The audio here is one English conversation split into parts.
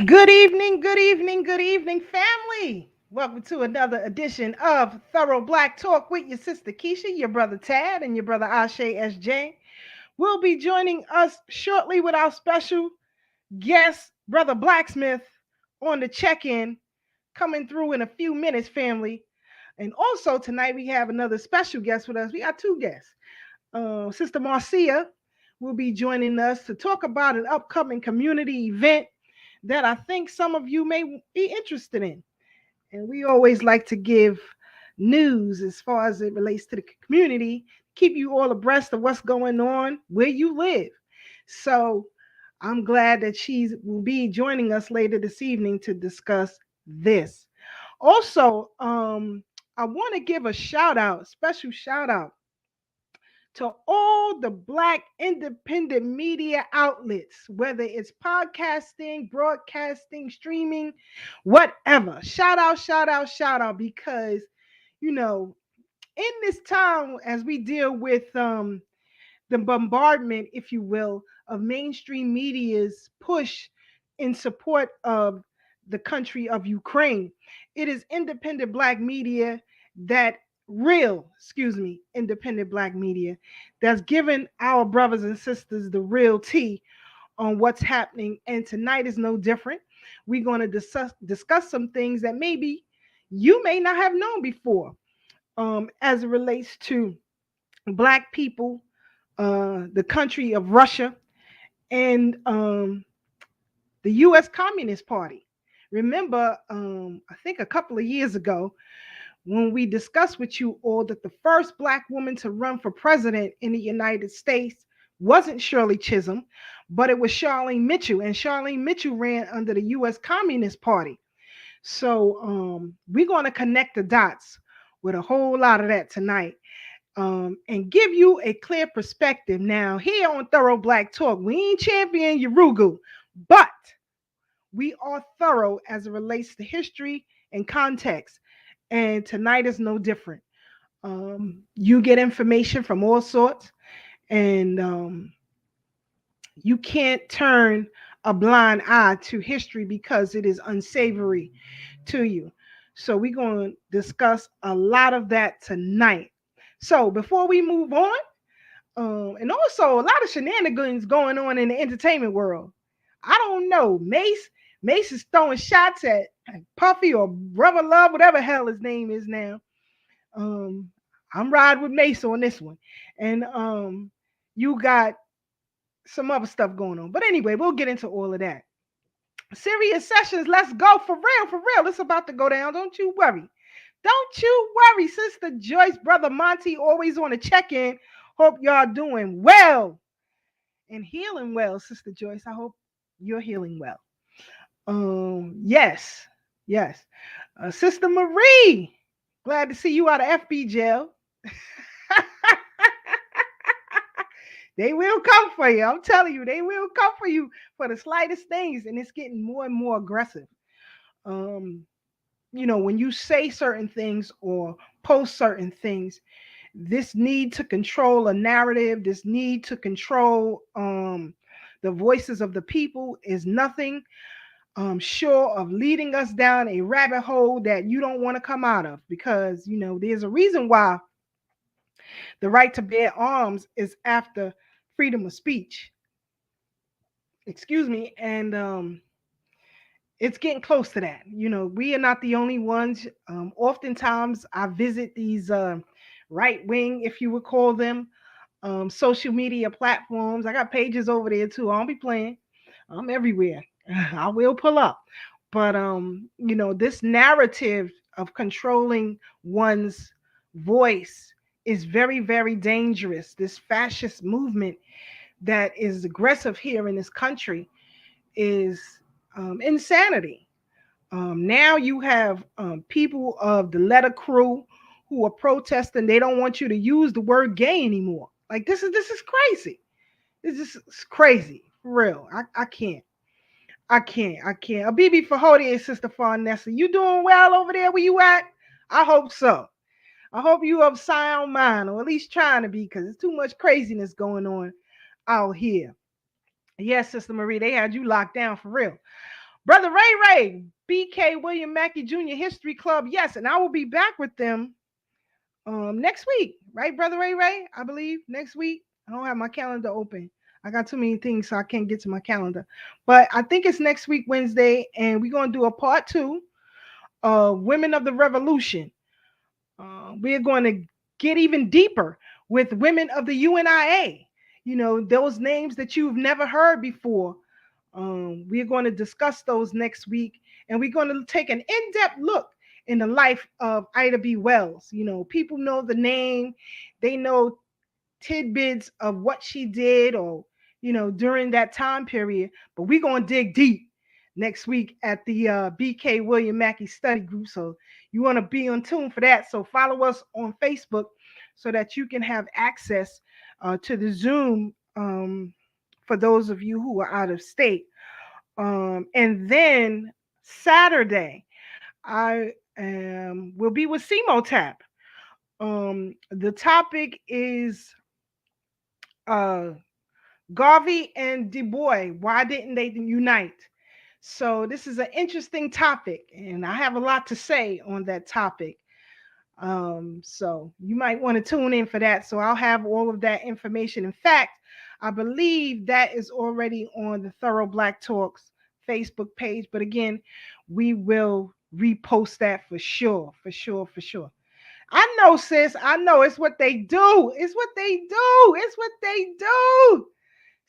Good evening, good evening, good evening, family. Welcome to another edition of Thorough Black Talk with your sister Keisha, your brother Tad, and your brother Ashe SJ. We'll be joining us shortly with our special guest, Brother Blacksmith, on the check-in, coming through in a few minutes, family. And also tonight we have another special guest with us. We got two guests. Sister Marcia will be joining us to talk about an upcoming community event that I think some of you may be interested in. And we always like to give news as far as it relates to the community, keep you all abreast of what's going on where you live. So I'm glad that she will be joining us later this evening to discuss this. Also, I want to give a shout out, special shout out to all the Black independent media outlets, whether it's podcasting, broadcasting, streaming, whatever. Shout out, shout out, shout out, because, you know, in this time as we deal with the bombardment, if you will, of mainstream media's push in support of the country of Ukraine, it is independent Black media that independent Black media that's given our brothers and sisters the real tea on what's happening. And tonight is no different. We're going to discuss some things that maybe you may not have known before, as it relates to Black people, the country of Russia, and the U.S. Communist Party. Remember, I think a couple of years ago, when we discussed with you all that the first Black woman to run for president in the United States wasn't Shirley Chisholm, but it was Charlene Mitchell, and Charlene Mitchell ran under the U.S. Communist Party. So we're going to connect the dots with a whole lot of that tonight, and give you a clear perspective. Now, here on Thorough Black Talk, we ain't champion Urugu, but we are thorough as it relates to history and context. And tonight is no different. You get information from all sorts, and you can't turn a blind eye to history because it is unsavory to you. So we're going to discuss a lot of that tonight. So before we move on, and also a lot of shenanigans going on in the entertainment world. I don't know. Mace is throwing shots at Puffy or Brother Love, whatever hell his name is now. I'm riding with Mace on this one. And you got some other stuff going on. But anyway, we'll get into all of that. Serious sessions, let's go. For real, for real. It's about to go down. Don't you worry. Don't you worry, Sister Joyce, Brother Monty, always on a check-in. Hope y'all doing well and healing well, Sister Joyce. I hope you're healing well. Yes, yes. Sister Marie, glad to see you out of FB jail. They will come for you. I'm telling you, they will come for you for the slightest things, and it's getting more and more aggressive. When you say certain things or post certain things, this need to control a narrative, this need to control the voices of the people is nothing short of leading us down a rabbit hole that you don't want to come out of, because there's a reason why the right to bear arms is after freedom of speech. Excuse me. And it's getting close to that. We are not the only ones. Oftentimes I visit these right wing, if you would call them, social media platforms. I got pages over there too. I don't be playing. I'm everywhere. I will pull up. But this narrative of controlling one's voice is very, very dangerous. This fascist movement that is aggressive here in this country is insanity. Now you have people of the letter crew who are protesting. They don't want you to use the word gay anymore. Like this is crazy. This is crazy for real. I can't. I can't. A BB for Hody and Sister Farnessa. You doing well over there where you at? I hope so. I hope you of sound mind, or at least trying to be, because there's too much craziness going on out here. Yes, Sister Marie, they had you locked down for real. Brother Ray Ray, BK William Mackey Jr. History Club. Yes, and I will be back with them next week, right, Brother Ray Ray? I believe next week. I don't have my calendar open. I got too many things, so I can't get to my calendar. But I think it's next week, Wednesday, and we're gonna do a part two of Women of the Revolution. We're going to get even deeper with women of the UNIA. You know, those names that you've never heard before. We're going to discuss those next week, and we're going to take an in-depth look in the life of Ida B. Wells. You know, people know the name, they know tidbits of what she did, or during that time period, but we're going to dig deep next week at the BK William Mackey study group. So you want to be on tune for that. So follow us on Facebook so that you can have access to the Zoom, for those of you who are out of state. And then Saturday I will be with Simotap. The topic is uh, Garvey and Du Bois. Why didn't they unite? So this is an interesting topic, and I have a lot to say on that topic. So you might want to tune in for that. So I'll have all of that information. In fact, I believe that is already on the Thorough Black Talks Facebook page. But again, we will repost that for sure, for sure, for sure. I know, sis. I know it's what they do. It's what they do. It's what they do.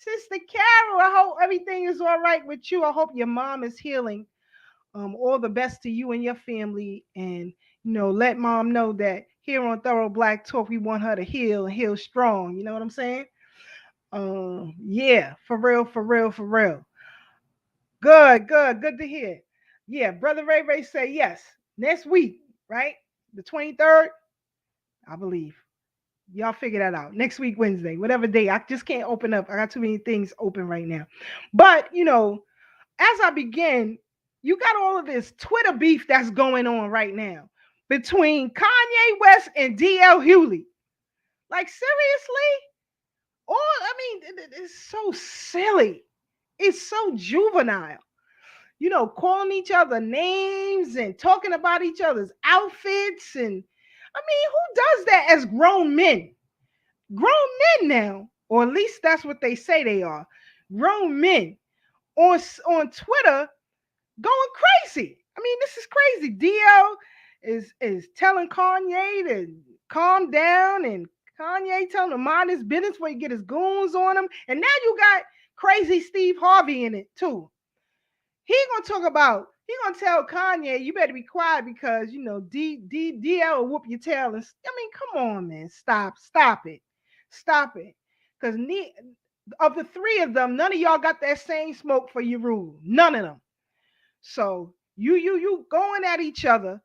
Sister Carol, I hope everything is all right with you. I hope your mom is healing. All the best to you and your family. And, let mom know that here on Thorough Black Talk, we want her to heal and heal strong. You know what I'm saying? Yeah, for real, for real, for real. Good, good, good to hear. Yeah, Brother Ray Ray say yes. Next week, right? The 23rd, I believe. Y'all figure that out. Next week, Wednesday, whatever day. I just can't open up. I got too many things open right now. But, as I begin, you got all of this Twitter beef that's going on right now between Kanye West and DL Hewley. Like, seriously? It's so silly. It's so juvenile. Calling each other names and talking about each other's outfits. And who does that as grown men? Grown men now, or at least that's what they say they are. Grown men on Twitter going crazy. This is crazy. DL is telling Kanye to calm down, and Kanye telling him to mind his business before he get his goons on him. And now you got crazy Steve Harvey in it too. He gonna tell Kanye, you better be quiet because DL will whoop your tail. And come on, man, stop it, because of the three of them, none of y'all got that same smoke for your rule. None of them. So you going at each other,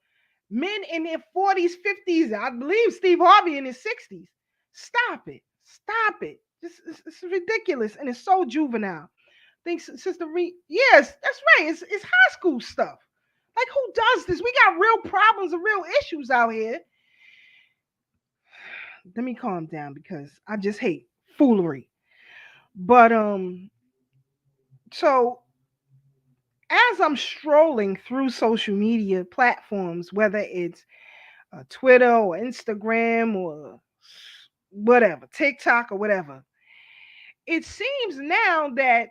men in their 40s, 50s. I believe Steve Harvey in his 60s. Stop it. Stop it. It's ridiculous, and it's so juvenile. Think Sister Reed. Yes, that's right. It's high school stuff. Like, who does this? We got real problems and real issues out here. Let me calm down because I just hate foolery. But so as I'm strolling through social media platforms, whether it's Twitter or Instagram or whatever, TikTok or whatever, it seems now that,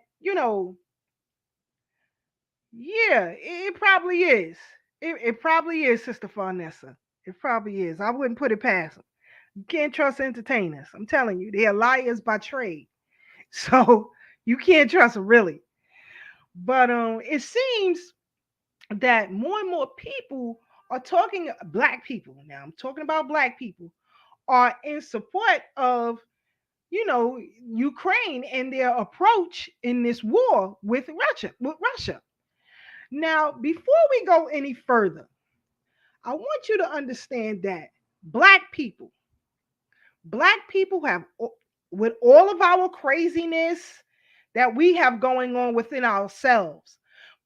yeah, it probably is. It probably is, Sister Farnessa. It probably is. I wouldn't put it past them. You can't trust entertainers. I'm telling you, they are liars by trade. So you can't trust them really. But it seems that more and more people are talking, black people. Now I'm talking about black people are in support of, Ukraine and their approach in this war with Russia. Now, before we go any further, I want you to understand that black people, black people have, with all of our craziness that we have going on within ourselves,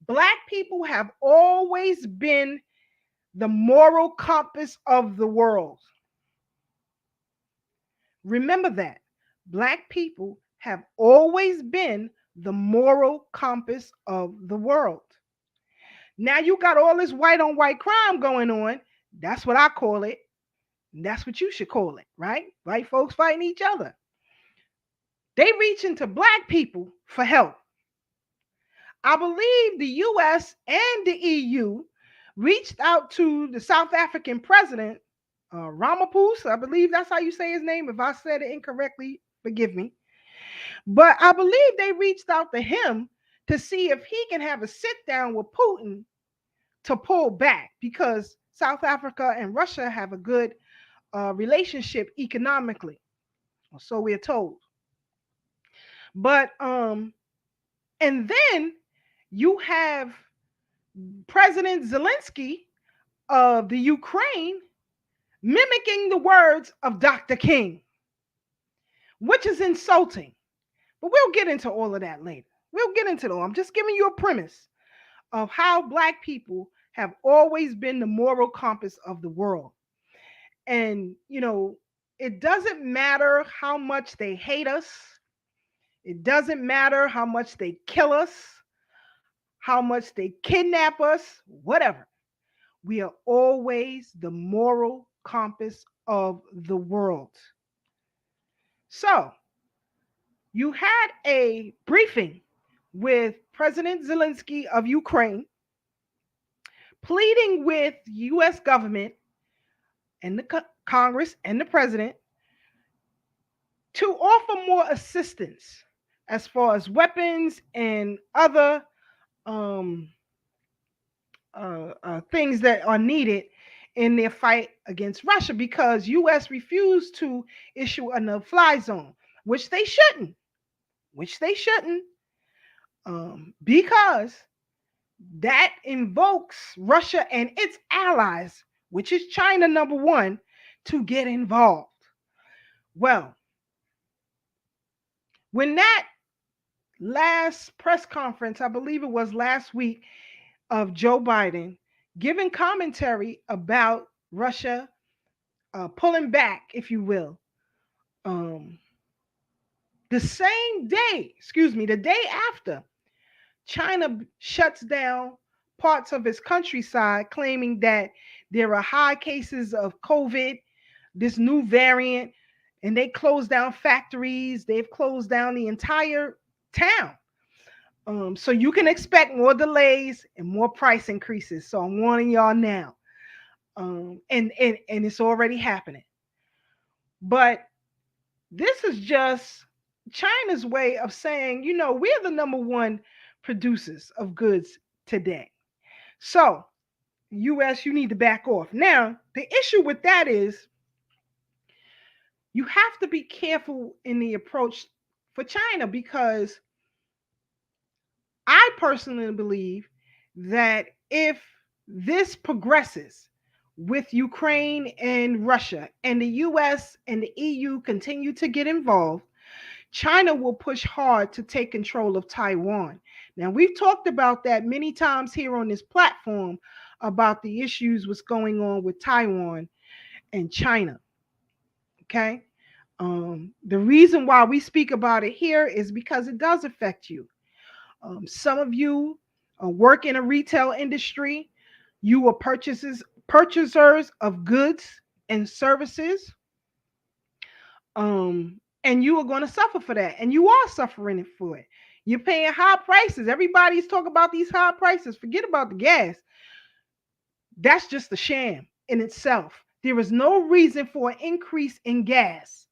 black people have always been the moral compass of the world. Remember that. Black people have always been the moral compass of the world. Now you got all this white on white crime going on. That's what I call it. That's what you should call it, right? White folks fighting each other. They reaching to black people for help. I believe the US and the EU reached out to the South African president, Ramaphosa. I believe that's how you say his name. If I said it incorrectly, forgive me. But I believe they reached out to him to see if he can have a sit down with Putin to pull back, because South Africa and Russia have a good relationship economically, or so we're told. But and then you have President Zelensky of the Ukraine mimicking the words of Dr. King, which is insulting. But we'll get into all of that later. We'll get into it. I'm just giving you a premise of how black people have always been the moral compass of the world. And, it doesn't matter how much they hate us. It doesn't matter how much they kill us, how much they kidnap us, whatever. We are always the moral compass of the world. So, you had a briefing with President Zelensky of Ukraine, pleading with the US government and the Congress and the president to offer more assistance as far as weapons and other things that are needed in their fight against Russia, because US refused to issue a no-fly zone, which they shouldn't, because that invokes Russia and its allies, which is China, number one, to get involved. Well, when that last press conference, I believe it was last week, of Joe Biden giving commentary about Russia pulling back, if you will, the day after, China shuts down parts of its countryside, claiming that there are high cases of COVID, this new variant, and they closed down factories. They've closed down the entire town. So you can expect more delays and more price increases. So I'm warning y'all now. And it's already happening. But this is just China's way of saying, we're the number one producers of goods today. So, US, you need to back off. Now, the issue with that is you have to be careful in the approach for China, because I personally believe that if this progresses with Ukraine and Russia, and the US and the EU continue to get involved, China will push hard to take control of Taiwan. Now, we've talked about that many times here on this platform, about the issues what's going on with Taiwan and China. Okay. The reason why we speak about it here is because it does affect you. Some of you work in a retail industry. You are purchasers of goods and services. And you are going to suffer for that. And you are suffering for it. You're paying high prices. Everybody's talking about these high prices. Forget about the gas. That's just a sham in itself. There is no reason for an increase in gas.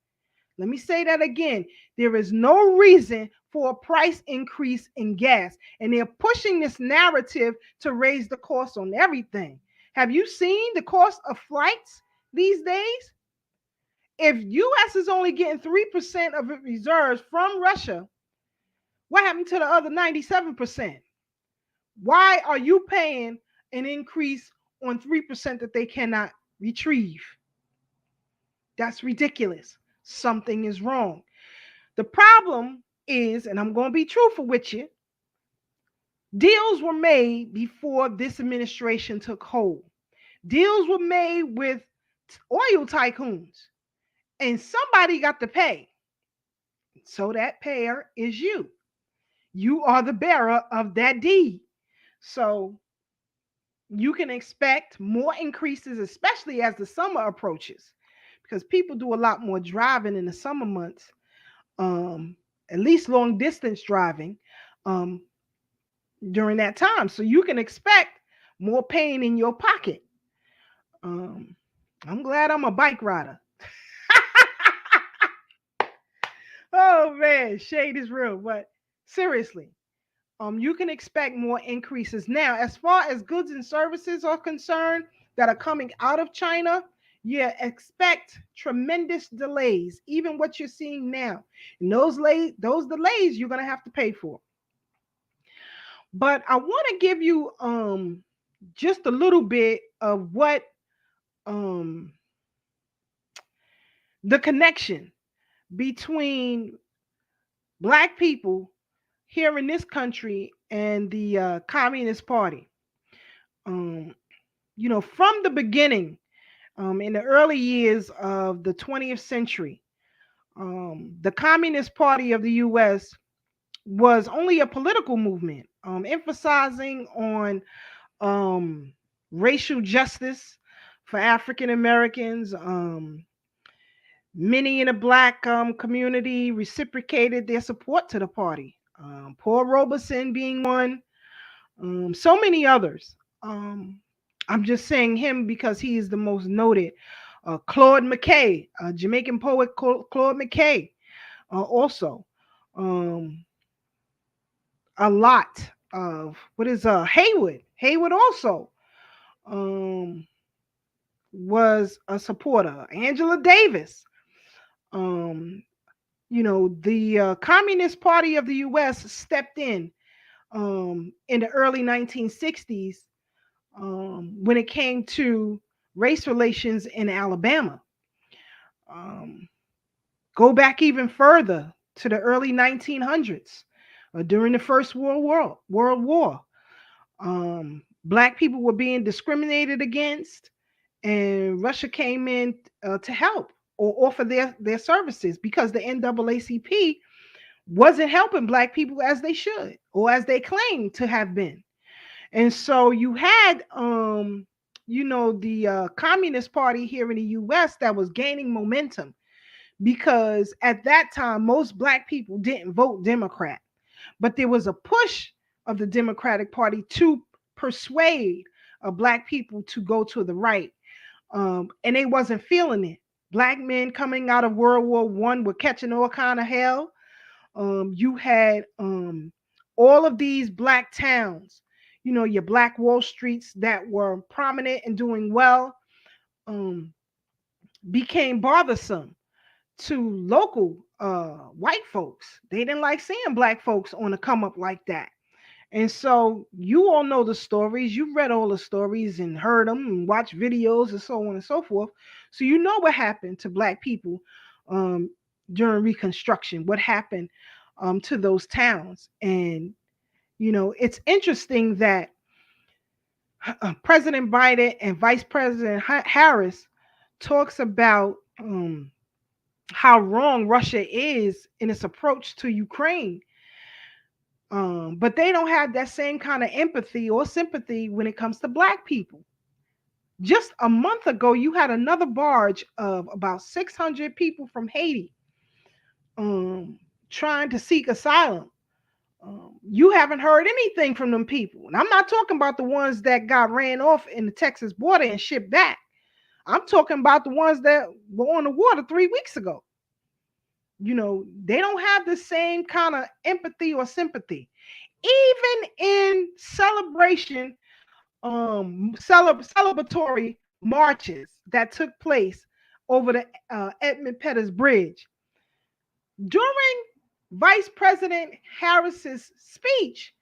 Let me say that again. There is no reason for a price increase in gas. And they're pushing this narrative to raise the cost on everything. Have you seen the cost of flights these days? If US is only getting 3% of its reserves from Russia, what happened to the other 97%? Why are you paying an increase on 3% that they cannot retrieve? That's ridiculous. Something is wrong. The problem is, and I'm going to be truthful with you, deals were made before this administration took hold. Deals were made with oil tycoons, and somebody got to pay. So that payer is you. You are the bearer of that deed. So you can expect more increases, especially as the summer approaches, because people do a lot more driving in the summer months, um, at least long distance driving um, during that time. So you can expect more pain in your pocket. Um, I'm glad I'm a bike rider. Oh man, shade is real, but seriously, you can expect more increases. Now, as far as goods and services are concerned that are coming out of China, yeah, expect tremendous delays. Even what you're seeing now, and those delays you're gonna have to pay for. But I want to give you just a little bit of what um the connection between black people here in this country and the Communist Party. Um, from the beginning, in the early years of the 20th century, the Communist Party of the U.S. was only a political movement, emphasizing on racial justice for African Americans. Many in the black community reciprocated their support to the party. Paul Robeson being one, so many others. I'm just saying him because he is the most noted. Claude McKay, Jamaican poet Claude McKay, also. Um, a lot of what is Haywood. Haywood also um, was a supporter. Angela Davis. Um, the Communist Party of the U.S. stepped in the early 1960s when it came to race relations in Alabama. Um, Go back even further to the early 1900s, during the First World War. Black people were being discriminated against, and Russia came in to help or offer their services because the NAACP wasn't helping black people as they should or as they claimed to have been. And so you had, the Communist Party here in the U.S. that was gaining momentum because at that time, most black people didn't vote Democrat, but there was a push of the Democratic Party to persuade black people to go to the right, and they wasn't feeling it. Black men coming out of World War I were catching all kind of hell. You had all of these black towns, your black Wall Streets that were prominent and doing well, um, became bothersome to local white folks. They didn't like seeing black folks on the come up like that. And so you all know the stories. You've read all the stories and heard them and watched videos and so on and so forth. So you know what happened to black people um, during Reconstruction, what happened to those towns. And, it's interesting that President Biden and Vice President Harris talks about how wrong Russia is in its approach to Ukraine. But they don't have that same kind of empathy or sympathy when it comes to black people. Just a month ago, you had another barge of about 600 people from Haiti trying to seek asylum. You haven't heard anything from them people. And I'm not talking about the ones that got ran off in the Texas border and shipped back. I'm talking about the ones that were on the water 3 weeks ago. They don't have the same kind of empathy or sympathy. Even in celebratory marches that took place over the Edmund Pettus Bridge. During Vice President Harris's speech,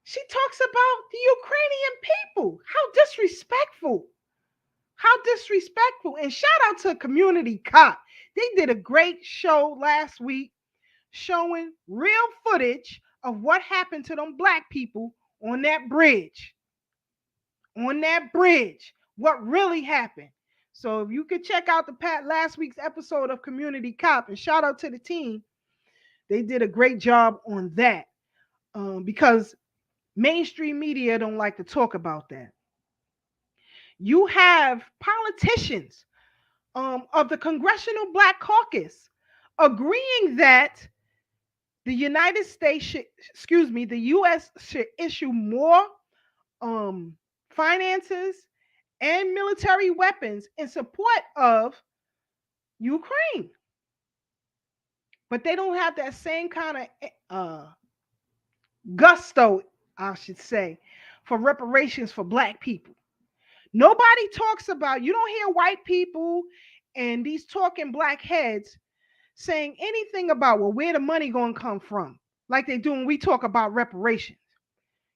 she talks about the Ukrainian people. How disrespectful. How disrespectful. And shout out to Community Cop. They did a great show last week showing real footage of what happened to them black people on that bridge. On that bridge. What really happened. So if you could check out the last week's episode of Community Cop, and shout out to the team, they did a great job on that, because mainstream media don't like to talk about that. You have politicians of the Congressional Black Caucus agreeing that the United States should, the U.S. should issue more finances and military weapons in support of Ukraine. But they don't have that same kind of gusto, I should say, for reparations for black people. Nobody talks about, you don't hear white people and these talking black heads saying anything about, well, where the money going to come from, like they do when we talk about reparations.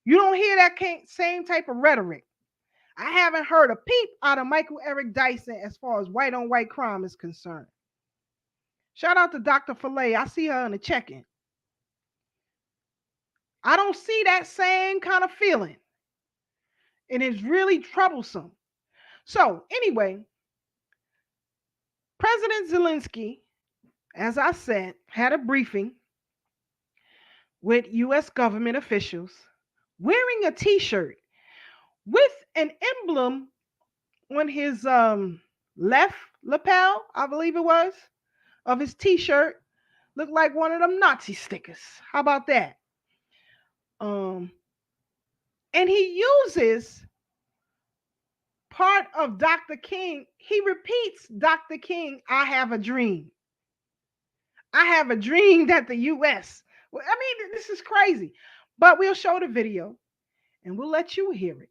You don't hear that same type of rhetoric. I haven't heard a peep out of Michael Eric Dyson as far as white on white crime is concerned. Shout out to Dr. Filet. I see her in the check-in. I don't see that same kind of feeling. And it's really troublesome. So, anyway, President Zelensky, as I said, had a briefing with U.S. government officials wearing a t-shirt with an emblem on his left lapel, I believe it was, of his t-shirt. Looked like one of them Nazi stickers. How about that? And he uses part of Dr. King. He repeats Dr. King, I have a dream. I have a dream that the U.S. Well, I mean, this is crazy. But we'll show the video and we'll let you hear it.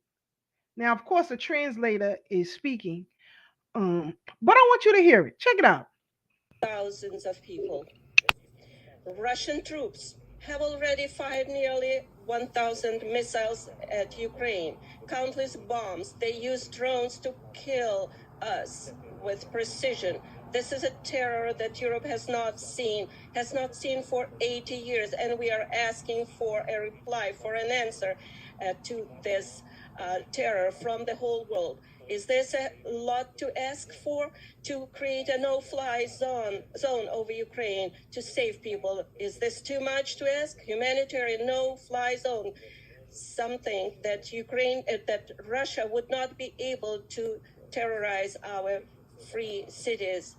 Now, of course, the translator is speaking, but I want you to hear it. Check it out. Thousands of people. Russian troops have already fired nearly 1,000 missiles at Ukraine, countless bombs. They use drones to kill us with precision. This is a terror that Europe has not seen for 80 years, and we are asking for a reply, for an answer to this terror from the whole world. Is this a lot to ask for, to create a no-fly zone over Ukraine to save people? Is this too much to ask? Humanitarian no-fly zone, something that that Russia would not be able to terrorize our free cities.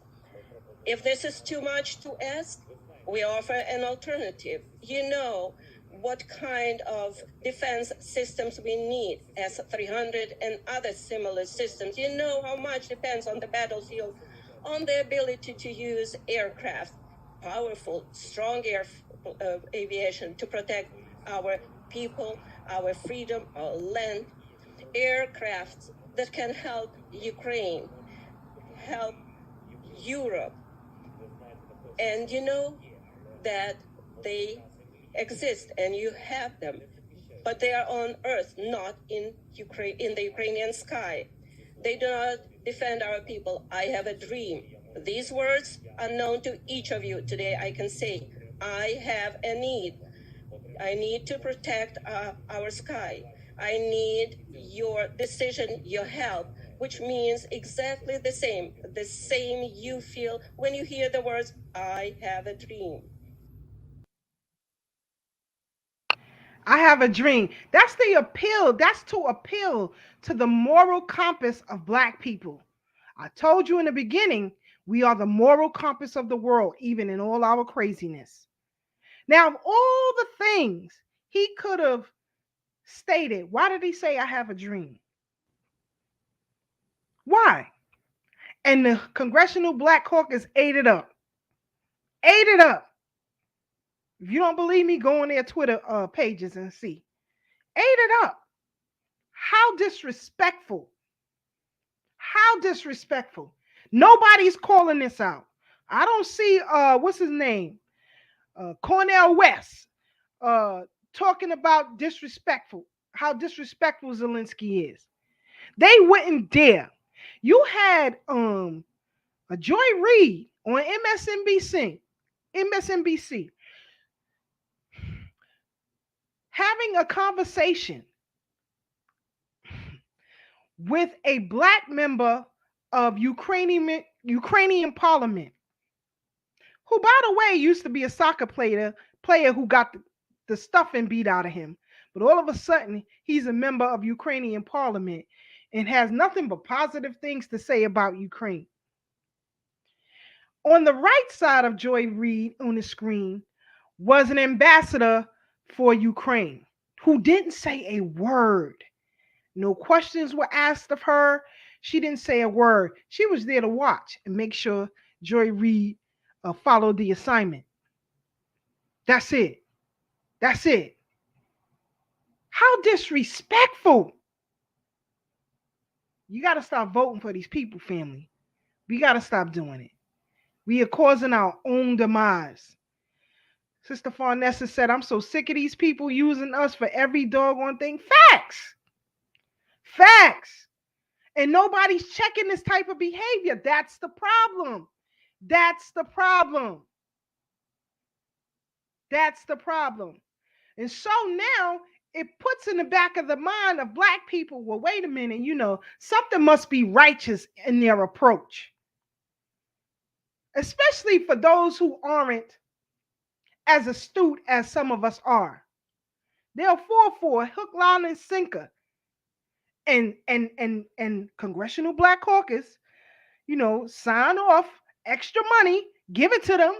If this is too much to ask, we offer an alternative. You know what kind of defense systems we need, S-300 and other similar systems. You know how much depends on the battlefield, on the ability to use aircraft, powerful, strong aviation to protect our people, our freedom, our land, aircraft that can help Ukraine, help Europe. And you know that they exist and you have them, but they are on earth, not in Ukraine, in the Ukrainian sky. They do not defend our people. I have a dream. These words are known to each of you today. I can say, I have a need. I need to protect our sky. I need your decision, your help, which means exactly the same you feel when you hear the words, I have a dream. I have a dream. That's the appeal. That's to appeal to the moral compass of black people. I told you in the beginning, we are the moral compass of the world, even in all our craziness. Now, of all the things he could have stated, why did he say, I have a dream? Why? And the Congressional Black Caucus ate it up. Ate it up. If you don't believe me, go on their Twitter pages and see. Ate it up. How disrespectful. How disrespectful. Nobody's calling this out. I don't see what's his name? Cornel West talking about disrespectful, how disrespectful Zelensky is. They wouldn't dare. You had a Joy Reid on MSNBC having a conversation with a black member of Ukrainian parliament, who, by the way, used to be a soccer player who got the stuffing beat out of him. But all of a sudden, he's a member of Ukrainian parliament and has nothing but positive things to say about Ukraine. On the right side of Joy Reid on the screen was an ambassador for Ukraine who didn't say a word. No questions were asked of her. She didn't say a word. She was there to watch and make sure Joy Reid followed the assignment. That's it. That's it. How disrespectful. You got to stop voting for these people, family. We got to stop doing it. We are causing our own demise. Sister Farnessa said, I'm so sick of these people using us for every doggone thing. Facts. Facts. And nobody's checking this type of behavior. That's the problem. That's the problem. That's the problem. And so now it puts in the back of the mind of black people, well, wait a minute, something must be righteous in their approach. Especially for those who aren't as astute as some of us are. They'll fall for hook, line, and sinker. And Congressional Black Caucus, sign off extra money, give it to them.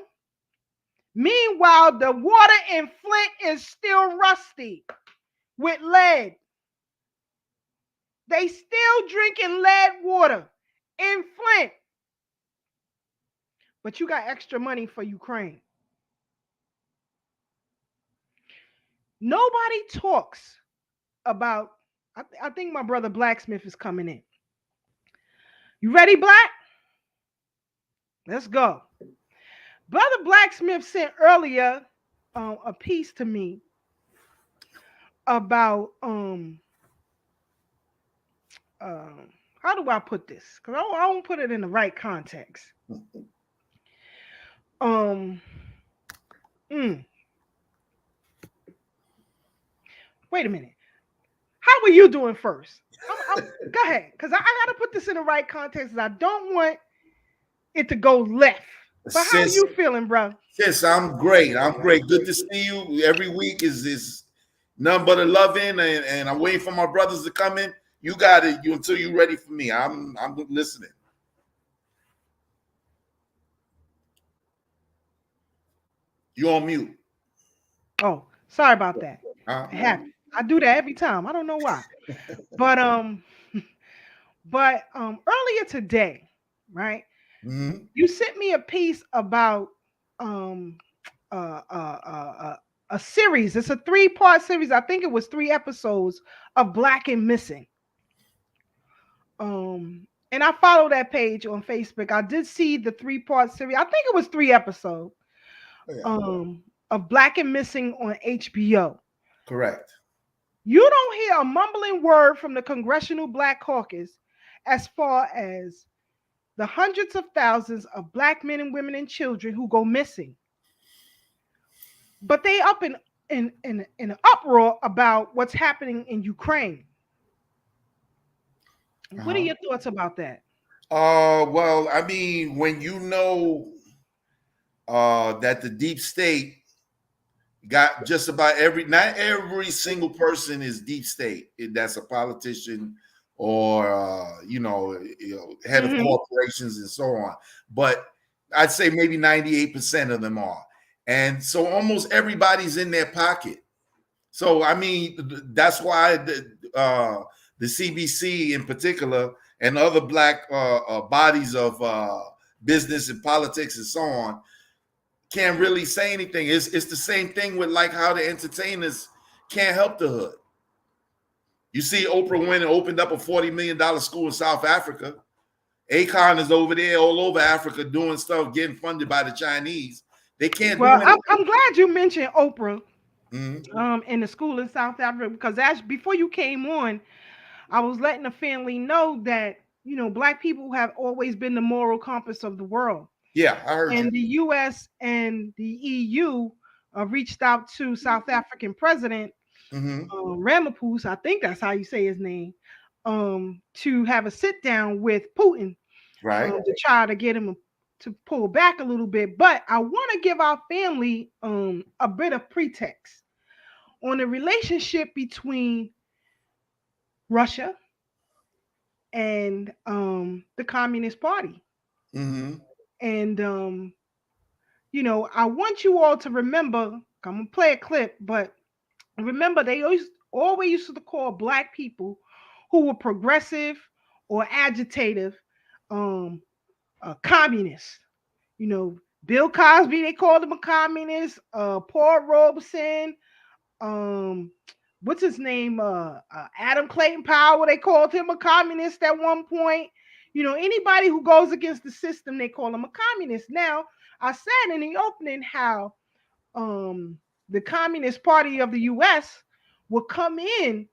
Meanwhile, the water in Flint is still rusty with lead. They still drinking lead water in Flint. But you got extra money for Ukraine. Nobody talks about, I think my brother Blacksmith is coming in. You ready, Black? Let's go. Brother Blacksmith sent earlier a piece to me about how do I put this? Because I won't put it in the right context. Wait a minute. How are you doing first? Go ahead, because I got to put this in the right context. I don't want it to go left. But how are you feeling, bro? Yes, I'm great. I'm great. Good to see you. Every week is none but a loving, and I'm waiting for my brothers to come in. You got it. Until you're ready for me. I'm listening. You on mute. Oh, sorry about that. I do that every time. I don't know why. But earlier today, right? Mm-hmm. You sent me a piece about a series. It's a 3-part series. I think it was 3 episodes of Black and Missing. And I follow that page on Facebook. I did see the 3-part series. I think it was 3 episodes. Of Black and Missing on HBO. Correct. You don't hear a mumbling word from the Congressional Black Caucus as far as the hundreds of thousands of Black men and women and children who go missing. But they up in an uproar about what's happening in Ukraine. What are your thoughts about that? Well, I mean, when you know that the deep state got just about not every single person is deep state. That's a politician or head of corporations and so on. But I'd say maybe 98% of them are. And so almost everybody's in their pocket. So, I mean, that's why the CBC in particular and other Black bodies of business and politics and so on can't really say anything. It's the same thing with like how the entertainers can't help the hood. You see Oprah went and opened up a $40 million school in South Africa, Akon is over there all over Africa doing stuff, getting funded by the Chinese. They can't do Well, anything. I'm glad you mentioned Oprah Mm-hmm. in the school in South Africa, because as before you came on, I was letting the family know that black people have always been the moral compass of the world. Yeah, I heard you. And the U.S. and the EU reached out to South African President Mm-hmm. Ramaphosa, I think that's how you say his name, to have a sit down with Putin Right. to try to get him to pull back a little bit. But I want to give our family a bit of pretext on the relationship between Russia and the Communist Party. Mm-hmm. And I want you all to remember. I'm gonna play a clip, but remember they always used to call black people who were progressive or agitative um communists. Bill Cosby, they called him a communist. Paul Robeson, um, what's his name? Adam Clayton Powell, they called him a communist at one point. Anybody who goes against the system, they call him a communist. Now, I said in the opening how um the Communist Party of the US will come in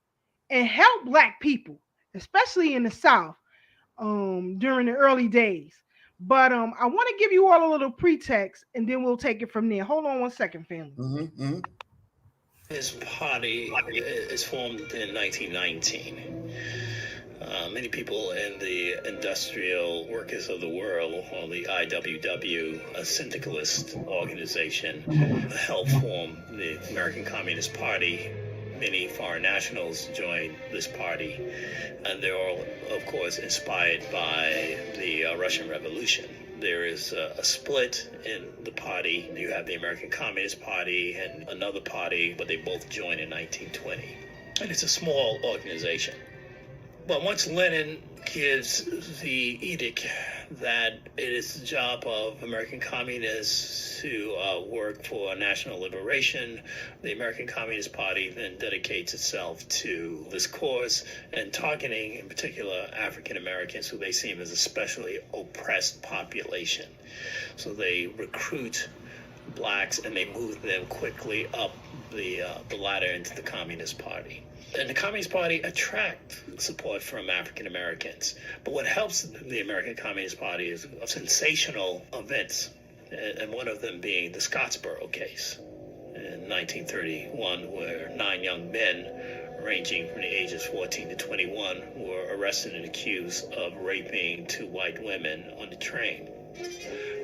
and help black people, especially in the South, during the early days. But I want to give you all a little pretext and then we'll take it from there. Hold on one second, family. Mm-hmm. Mm-hmm. His party is formed in 1919. Many people in the industrial workers of the world, or the IWW, a syndicalist organization, helped form the American Communist Party. Many foreign nationals joined this party, and they're all, of course, inspired by the Russian Revolution. There is a split in the party. You have the American Communist Party and another party, but they both joined in 1920. And it's a small organization. But once Lenin gives the edict that it is the job of American communists to work for national liberation, the American Communist Party then dedicates itself to this cause and targeting, in particular, African Americans, who they see as a especially oppressed population. So they recruit blacks and they move them quickly up the ladder into the Communist Party. And the Communist Party attract support from African Americans. But what helps the American Communist Party is sensational events, and one of them being the Scottsboro case in 1931, where 9 young men ranging from the ages 14 to 21 were arrested and accused of raping 2 white women on the train.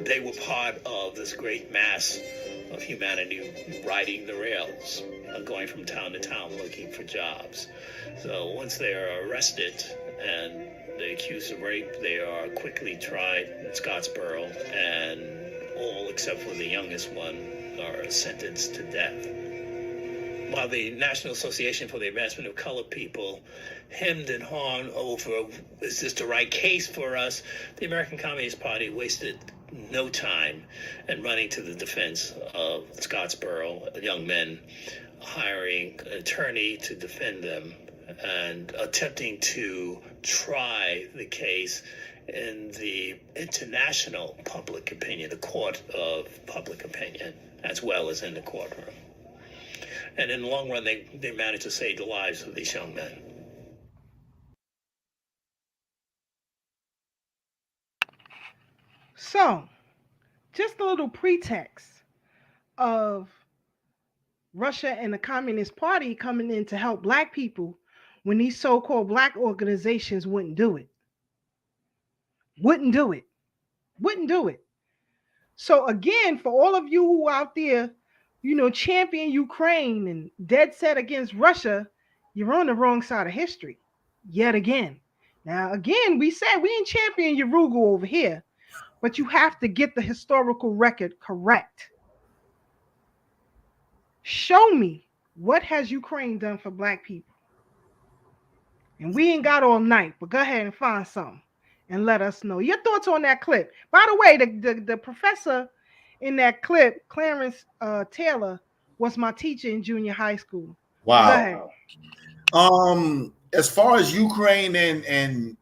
They were part of this great mass of humanity riding the rails, going from town to town looking for jobs. So once they are arrested and they're accused of rape, they are quickly tried in Scottsboro, and all except for the youngest one are sentenced to death. While the National Association for the Advancement of Colored People hemmed and hawed over, is this the right case for us, the American Communist Party wasted no time in running to the defense of Scottsboro young men, hiring an attorney to defend them, and attempting to try the case in the international public opinion, the court of public opinion, as well as in the courtroom. And in the long run, they managed to save the lives of these young men. So, just a little pretext of Russia and the Communist Party coming in to help black people when these so-called black organizations wouldn't do it. Wouldn't do it. Wouldn't do it. So again, for all of you who out there, champion Ukraine and dead set against Russia, you're on the wrong side of history. Yet again. Now, again, we said we ain't champion Urugu over here, but you have to get the historical record correct. Show me what has Ukraine done for black people. And we ain't got all night, but go ahead and find something and let us know your thoughts on that clip. By the way, the professor in that clip, Clarence Taylor, was my teacher in junior high school. But go ahead. As far as Ukraine and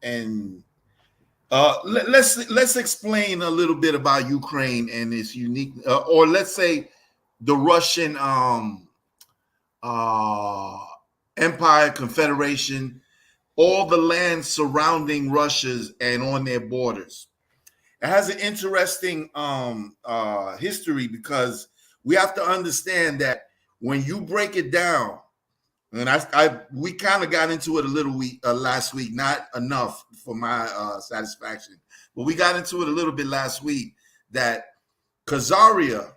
Let's explain a little bit about Ukraine and its unique, or let's say the Russian uh, Empire, Confederation, all the land surrounding Russia's and on their borders. It has an interesting history because we have to understand that when you break it down, and we kind of got into it a little last week, not enough for my satisfaction, but we got into it a little bit last week that Khazaria,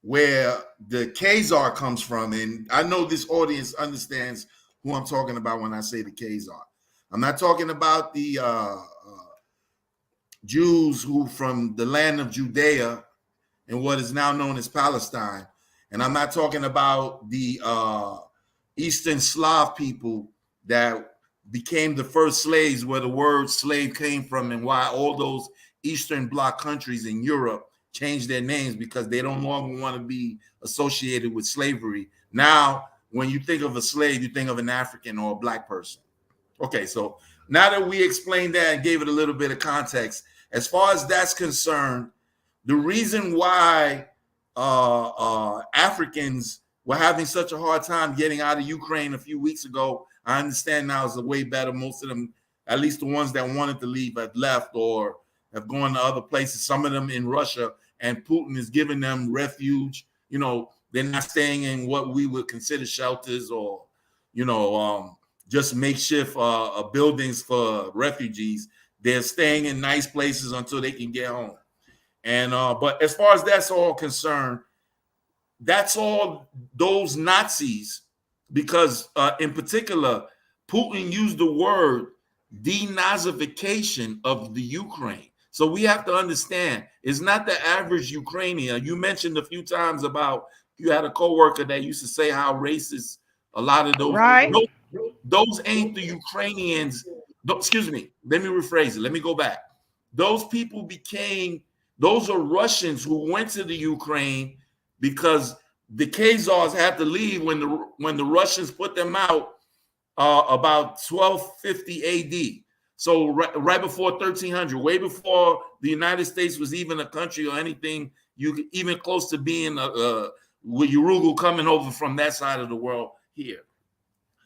where the Khazar comes from, and I know this audience understands who I'm talking about when I say the Khazar. I'm not talking about the Jews who from the land of Judea and what is now known as Palestine, and I'm not talking about the Eastern Slav people that became the first slaves, where the word slave came from, and why all those Eastern Bloc countries in Europe changed their names because they don't longer want to be associated with slavery. Now, when you think of a slave, you think of an African or a black person. Okay, so now that we explained that and gave it a little bit of context, as far as that's concerned, the reason why Africans were having such a hard time getting out of Ukraine a few weeks ago, I understand now is way better. Most of them, at least the ones that wanted to leave, have left or have gone to other places. Some of them in Russia, and Putin is giving them refuge. You know, they're not staying in what we would consider shelters or, just makeshift buildings for refugees. They're staying in nice places until they can get home. And but as far as that's all concerned, that's all those Nazis, because in particular, Putin used the word denazification of the Ukraine. So we have to understand it's not the average Ukrainian. You mentioned a few times about you had a coworker that used to say how racist a lot of those Right. those ain't the Ukrainians. Excuse me. Let me rephrase it. Let me go back. Those people those are Russians who went to the Ukraine because the Khazars had to leave when the Russians put them out about 1250 AD. So right before 1300, way before the United States was even a country or anything, even close to being with Urugu coming over from that side of the world here.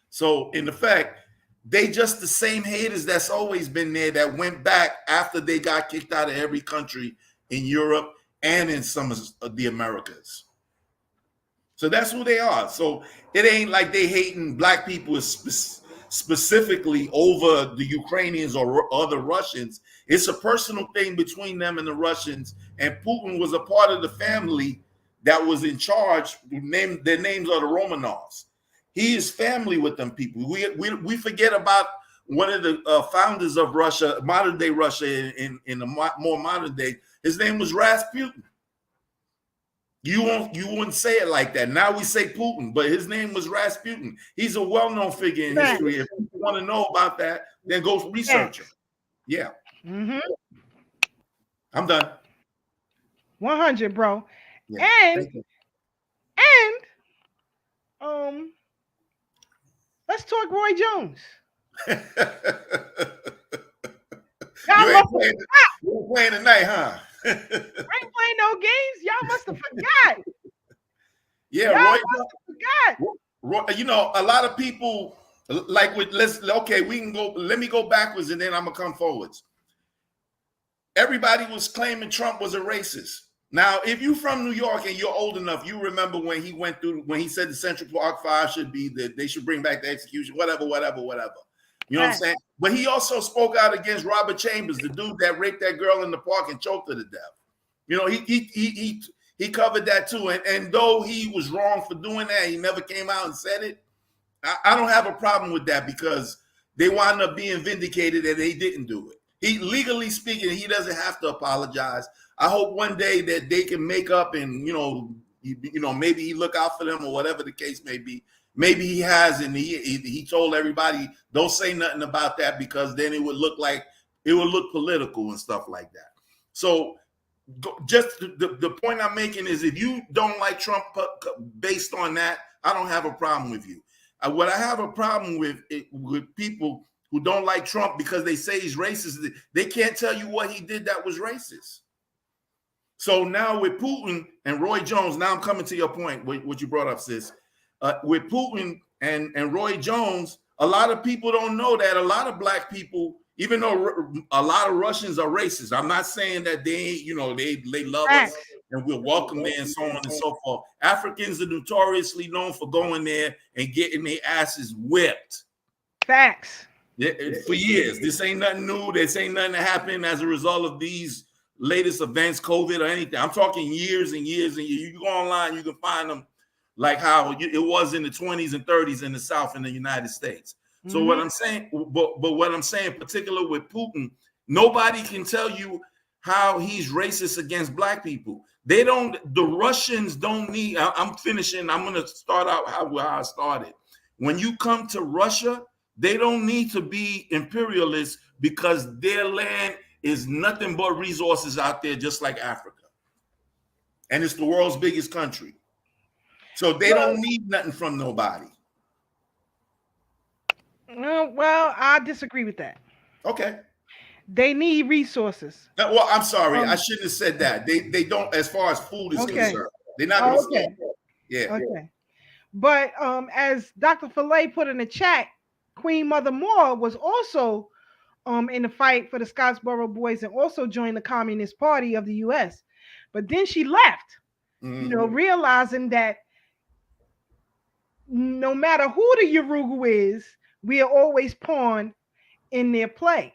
So in effect, they just the same haters that's always been there that went back after they got kicked out of every country in Europe and in some of the Americas. So that's who they are. So it ain't like they hating black people specifically over the Ukrainians or other Russians. It's a personal thing between them and the Russians. And Putin was a part of the family that was in charge. Their names are the Romanovs. He is family with them people. We forget about one of the founders of Russia, modern day Russia, in the more modern day. His name was Rasputin. You wouldn't say it like that. Now we say Putin, but his name was Rasputin. He's a well-known figure in history. If you want to know about that, then go research him. Yeah. Mm-hmm. I'm done. 100, bro. Yeah. And let's talk Roy Jones. You ain't playing tonight, huh? I ain't playing no games. Y'all must have forgot. Yeah, Y'all must have forgot. Roy, a lot of people like we can go. Let me go backwards and then I'm gonna come forwards. Everybody was claiming Trump was a racist. Now, if you're from New York and you're old enough, you remember when he said the Central Park Five should be they should bring back the execution, whatever. You know what I'm saying? But he also spoke out against Robert Chambers, the dude that raped that girl in the park and choked her to death. You know, he covered that too. And though he was wrong for doing that, he never came out and said it. I don't have a problem with that because they wound up being vindicated that they didn't do it. He, legally speaking, he doesn't have to apologize. I hope one day that they can make up and, maybe he look out for them or whatever the case may be. Maybe he has, and he told everybody, don't say nothing about that because then it would look political and stuff like that. So just the point I'm making is if you don't like Trump based on that, I don't have a problem with you. What I have a problem with people who don't like Trump because they say he's racist, they can't tell you what he did that was racist. So now with Putin and Roy Jones, now I'm coming to your point, what you brought up, sis. With Putin and Roy Jones, a lot of people don't know that a lot of black people, even though a lot of Russians are racist, I'm not saying that they, they love us Facts. and we're welcome there and so on and so forth. Africans are notoriously known for going there and getting their asses whipped. Facts. Yeah, for years. This ain't nothing new. This ain't nothing that happened as a result of these latest events, COVID or anything. I'm talking years and years and years. You go online, you can find them like how it was in the 20s and 30s in the South in the United States. So what I'm saying, but what I'm saying, particular with Putin, nobody can tell you how he's racist against black people. They don't. The Russians don't need. I'm finishing. I'm going to start out how I started. When you come to Russia, they don't need to be imperialists because their land is nothing but resources out there, just like Africa. And it's the world's biggest country. So they don't need nothing from nobody. Well, I disagree with that. Okay. They need resources. Well, I'm sorry. I shouldn't have said that. They don't, as far as food is concerned. They're not going to stop. Yeah. Okay. But as Dr. Fillet put in the chat, Queen Mother Moore was also in the fight for the Scottsboro Boys and also joined the Communist Party of the U.S. But then she left, realizing that no matter who the Yurugu is, we are always pawn in their play.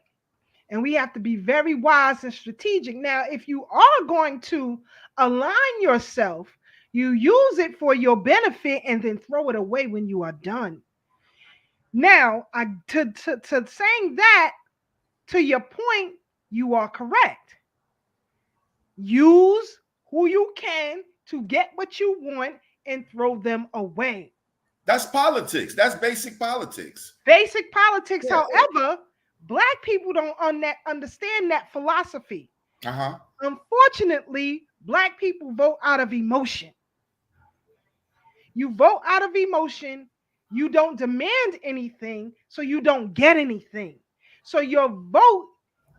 And we have to be very wise and strategic. Now, if you are going to align yourself, you use it for your benefit and then throw it away when you are done. Now, to saying that, to your point, you are correct. Use who you can to get what you want and throw them away. That's politics. That's basic politics. Basic politics, however, Black people don't understand that philosophy. Unfortunately, Black people vote out of emotion. You vote out of emotion. You don't demand anything, so you don't get anything. So your vote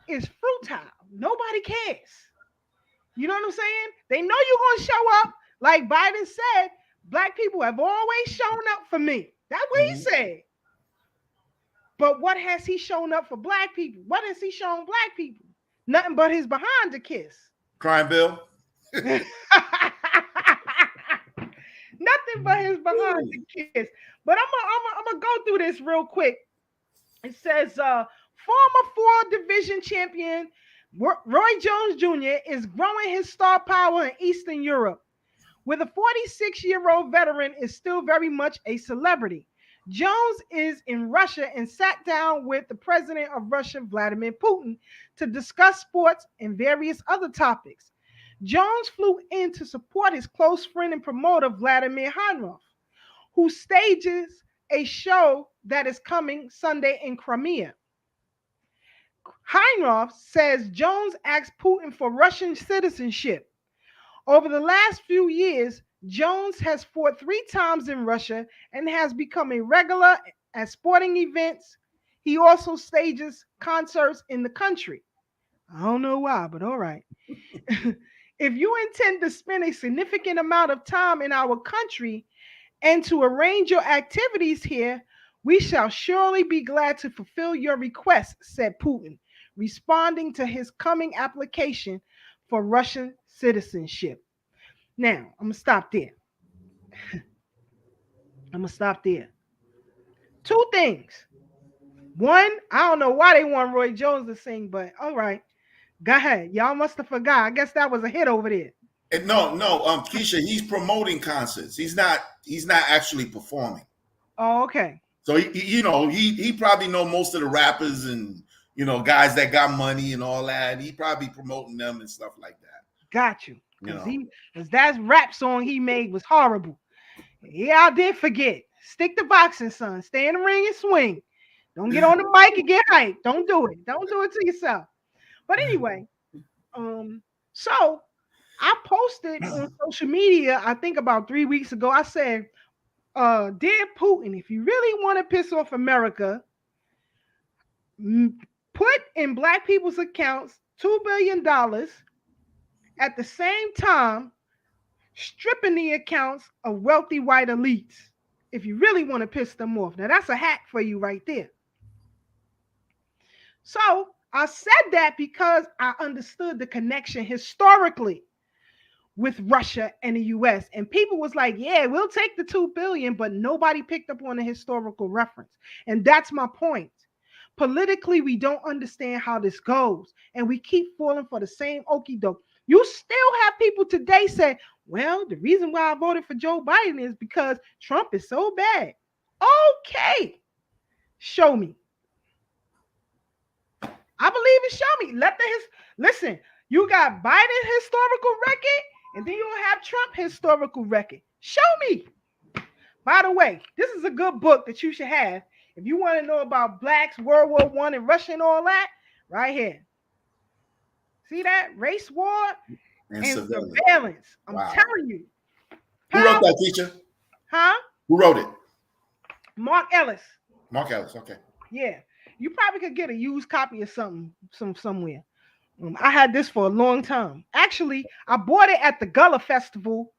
is futile. Nobody cares. You know what I'm saying? They know you're going to show up. Like Biden said, Black people have always shown up for me. That's what he said. But what has he shown up for Black people? What has he shown Black people? Nothing but his behind to kiss. Crime bill. Nothing but his behind to kiss. But I'm gonna go through this real quick. It says former 4-division champion Roy Jones Jr. is growing his star power in Eastern Europe, where the 46-year-old veteran is still very much a celebrity. Jones is in Russia and sat down with the president of Russia, Vladimir Putin, to discuss sports and various other topics. Jones flew in to support his close friend and promoter, Vladimir Heinroth, who stages a show that is coming Sunday in Crimea. Heinroth says Jones asked Putin for Russian citizenship. Over the last few years, Jones has fought 3 times in Russia and has become a regular at sporting events. He also stages concerts in the country. I don't know why, but all right. If you intend to spend a significant amount of time in our country and to arrange your activities here, we shall surely be glad to fulfill your request, said Putin, responding to his coming application for Russian citizenship. Now, I'm going to stop there. 2 things. One, I don't know why they want Roy Jones to sing, but all right. Go ahead. Y'all must have forgot. I guess that was a hit over there. No, Keisha, he's promoting concerts. He's not actually performing. Oh, okay. So he probably know most of the rappers and guys that got money and all that. He probably promoting them and stuff like that. Got you. Because that rap song he made was horrible. Yeah, I did forget. Stick to boxing, son. Stay in the ring and swing. Don't get on the mic and get hyped. Don't do it. Don't do it to yourself. But anyway, so I posted on social media, I think about 3 weeks ago, I said, dear Putin, if you really want to piss off America, put in black people's accounts $2 billion at the same time stripping the accounts of wealthy white elites if you really want to piss them off. Now, that's a hack for you right there. So I said that because I understood the connection historically with Russia and the US. And people was like, yeah, we'll take the 2 billion, but nobody picked up on the historical reference. And that's my point. Politically, we don't understand how this goes, and we keep falling for the same okie doke. You still have people today say, well, the reason why I voted for Joe Biden is because Trump is so bad. Okay, show me. I believe it. Show me. Listen. You got Biden historical record, and then you'll have Trump historical record. Show me. By the way, this is a good book that you should have if you want to know about blacks, World War I, and Russia and all that. Right here. See that? Race war and surveillance. I'm telling you. Who wrote that, teacher? Huh? Who wrote it? Mark Ellis. Mark Ellis. Okay. Yeah. You probably could get a used copy of somewhere. I had this for a long time. Actually, I bought it at the Gullah Festival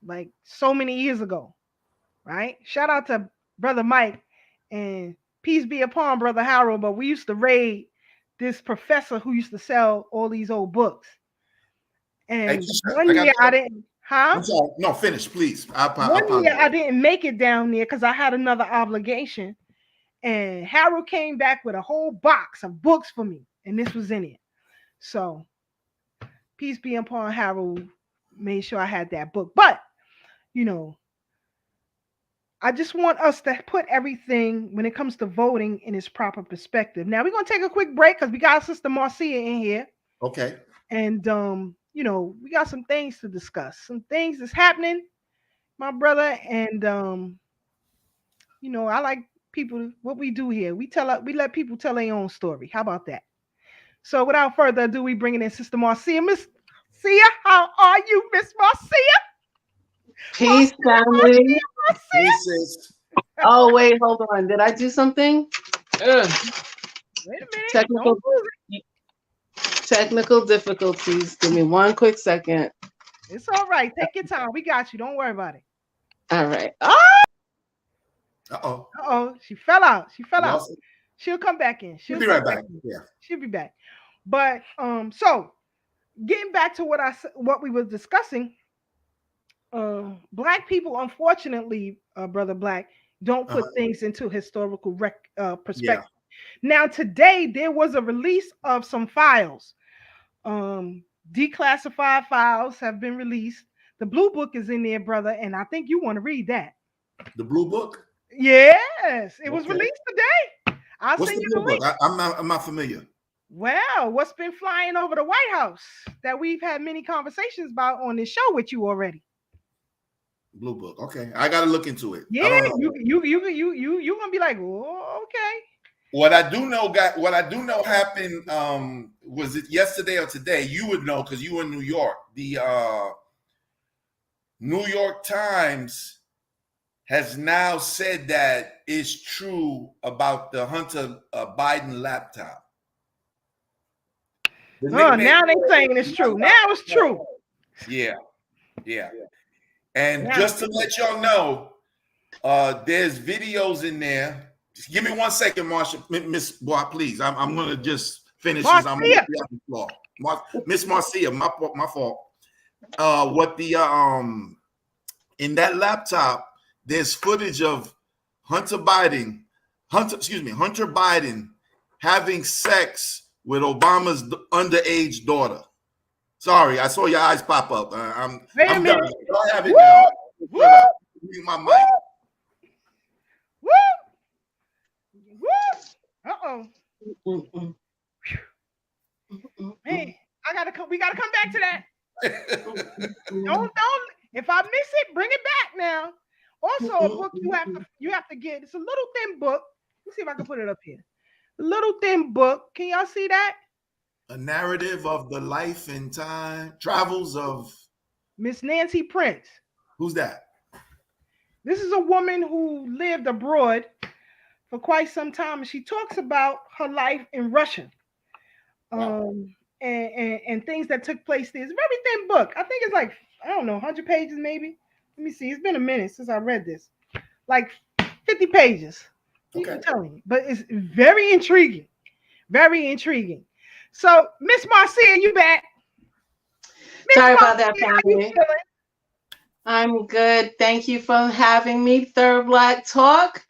like so many years ago. Right? Shout out to Brother Mike and peace be upon Brother Harold. But we used to raid this professor who used to sell all these old books. And one year I didn't. Huh? I'm sorry. No, finish, please. One year I didn't make it down there because I had another obligation. And Harold came back with a whole box of books for me, and this was in it. So, peace be upon Harold. Made sure I had that book. But, I just want us to put everything when it comes to voting in its proper perspective. Now, we're going to take a quick break because we got Sister Marcia in here. Okay. And, we got some things to discuss. Some things that's happening, my brother. And, I like people, what we do here, we let people tell their own story. How about that? So without further ado, we bringing in Sister Marcia. Miss Marcia, how are you, Miss Marcia? Peace, family. Peace. Oh, wait, hold on. Did I do something? Wait a minute. Technical difficulties. Give me one quick second. It's all right. Take your time. We got you. Don't worry about it. All right. Uh-oh. She fell out. She'll come back in. She'll be right back. Yeah. She'll be back. But so getting back to what we were discussing, black people, unfortunately, Brother Black, don't put things into historical perspective. Yeah. Now, today there was a release of some files. Declassified files have been released. The blue book is in there, brother, and I think you want to read that. The blue book? Yes, it was released today. What's the blue book? I'm not familiar. Well, what's been flying over the White House that we've had many conversations about on this show with you already? Blue book. Okay, I got to look into it. Yeah, you gonna be like, oh, okay. What I do know happened. Was it yesterday or today? You would know because you were in New York. The New York Times has now said that it's true about the Hunter Biden laptop. Now they're saying it's true. Now it's true. Yeah. And just to let y'all know, there's videos in there. Just give me 1 second, Marsha, Miss Bois, please. I'm gonna just finish this. I'm gonna be on the floor. Miss Marcia, my fault. What the in that laptop, there's footage of Hunter Biden having sex with Obama's underage daughter. Sorry, I saw your eyes pop up. I'm done. I have it now. Mute my mic. Uh-oh. Hey, we gotta come back to that. Don't. If I miss it, bring it back now. Also, a book you have to get. It's a little thin book. Let's see if I can put it up here. A little thin book. Can y'all see that? A narrative of the life and travels of Miss Nancy Prince. Who's that? This is a woman who lived abroad for quite some time, and she talks about her life in Russia, Wow. and things that took place there. It's a very thin book. I think it's like, I don't know, 100 pages maybe. Let me see. It's been a minute since I read this. Like 50 pages. Okay. I'm telling you, but it's very intriguing. Very intriguing. So, Miss Marcia, you back? Miss Sorry about that, Marcia, how you family. feeling? I'm good. Thank you for having me, Third Black Talk.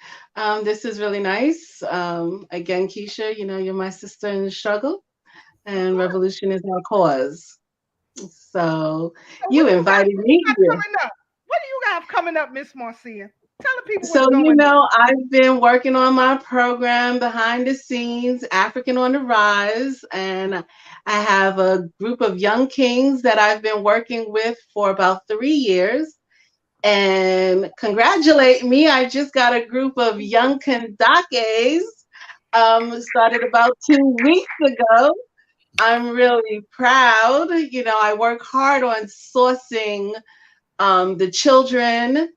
This is really nice. Again, Keisha, you know, you're my sister in the struggle, Of and course. revolution is our cause. So So, you invited what do you me got here. coming up? What do you got coming up, Miss Marcia? Tell the people So, what's you going on. know, I've been working on my program behind the scenes, African on the Rise, and I have a group of young kings that I've been working with for about 3 years. And congratulate me, I just got a group of young kandakes, started about 2 weeks ago. I'm really proud. You know, I work hard on sourcing the children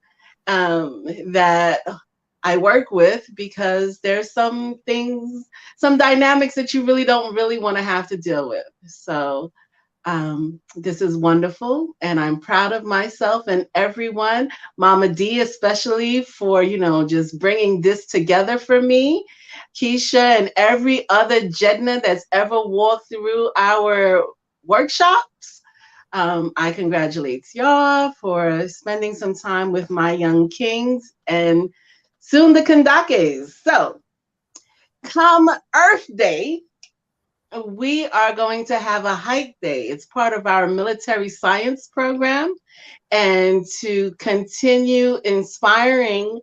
that I work with, because there's some things, some dynamics that you really don't really want to have to deal with. So this is wonderful, and I'm proud of myself and everyone. Mama D, especially for, you know, just bringing this together for me. Keisha and every other Jedna that's ever walked through our workshops. I congratulate y'all for spending some time with my young kings and soon the Kandakes. So, come Earth Day, we are going to have a hike day. It's part of our military science program. And to continue inspiring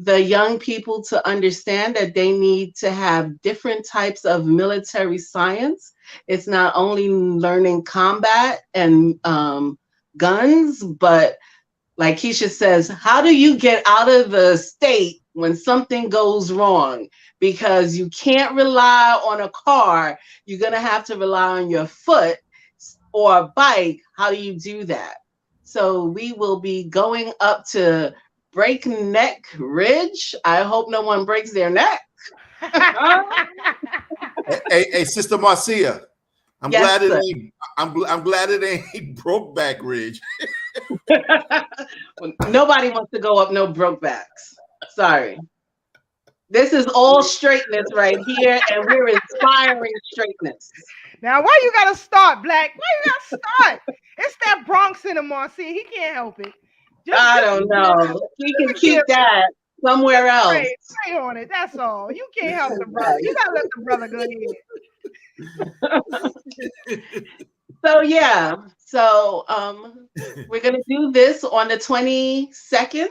the young people to understand that they need to have different types of military science. It's not only learning combat and guns, but like Keisha says, how do you get out of the state when something goes wrong? Because you can't rely on a car. You're going to have to rely on your foot or a bike. How do you do that? So we will be going up to Breakneck Ridge. I hope no one breaks their neck. Hey, Sister Marcia, I'm Yes, glad it sir. ain't. I'm glad it ain't Brokeback Ridge. Nobody wants to go up no brokebacks. Sorry. This is all straightness right here, and we're inspiring straightness. Now, why you gotta start, Black? Why you gotta start? It's that Bronx in him, Marcia. He can't help it. I Just don't forgive him. know. We Just can forgive keep him. that somewhere Just else. pray on it. That's all. You can't help the brother. You gotta let the brother go ahead. So yeah. So we're gonna do this on the 22nd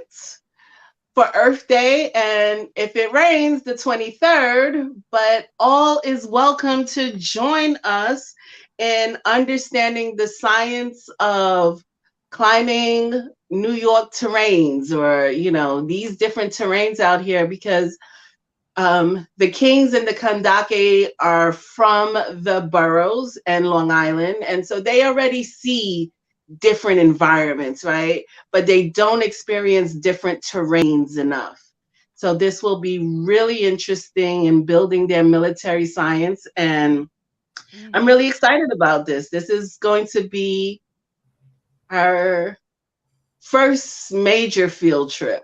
for Earth Day, and if it rains, the 23rd. But all is welcome to join us in understanding the science of climbing New York terrains, or you know, these different terrains out here, because the Kings and the Kandake are from the boroughs and Long Island, and so they already see different environments, right? But they don't experience different terrains enough. So this will be really interesting in building their military science, and I'm Mhm. really excited about this. This is going to be our first major field trip.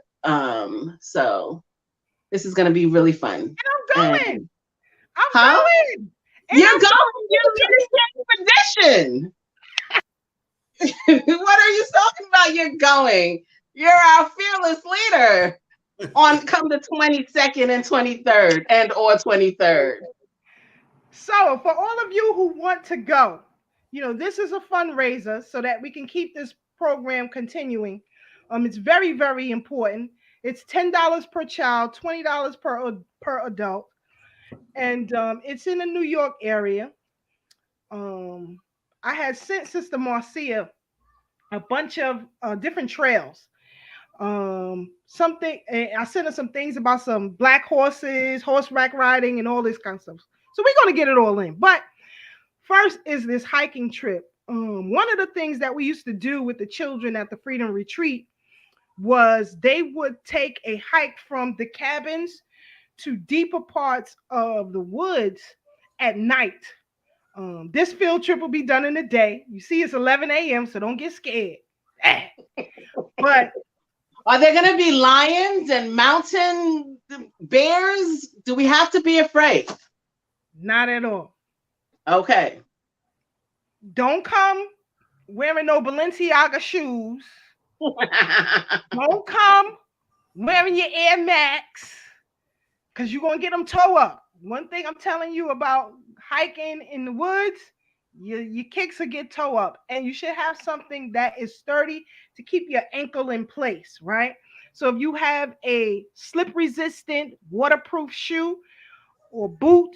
So this is going to be really fun. I'm going. And I'm huh? going. And You're I'm going. You're in expedition. What are you talking about? You're going. You're our fearless leader on come the 22nd and 23rd and or 23rd. So, for all of you who want to go, this is a fundraiser so that we can keep this program continuing. It's very, very important. It's $10 per child, $20 per adult, and it's in the New York area. Um, I had sent Sister Marcia a bunch of different trails. Something I sent her some things about some black horses, horseback riding, and all this kind of stuff. So we're gonna get it all in, but first is this hiking trip. One of the things that we used to do with the children at the Freedom Retreat was they would take a hike from the cabins to deeper parts of the woods at night. This field trip will be done in the day. You see, it's 11 a.m., so don't get scared. Ah. But Are there going to be lions and mountain bears? Do we have to be afraid? not at all. Okay. Don't come wearing no Balenciaga shoes. Don't come wearing your Air Max because you're going to get them toe up. One thing I'm telling you about hiking in the woods, your kicks will get toe up. And you should have something that is sturdy to keep your ankle in place, right? So if you have a slip resistant waterproof shoe or boot,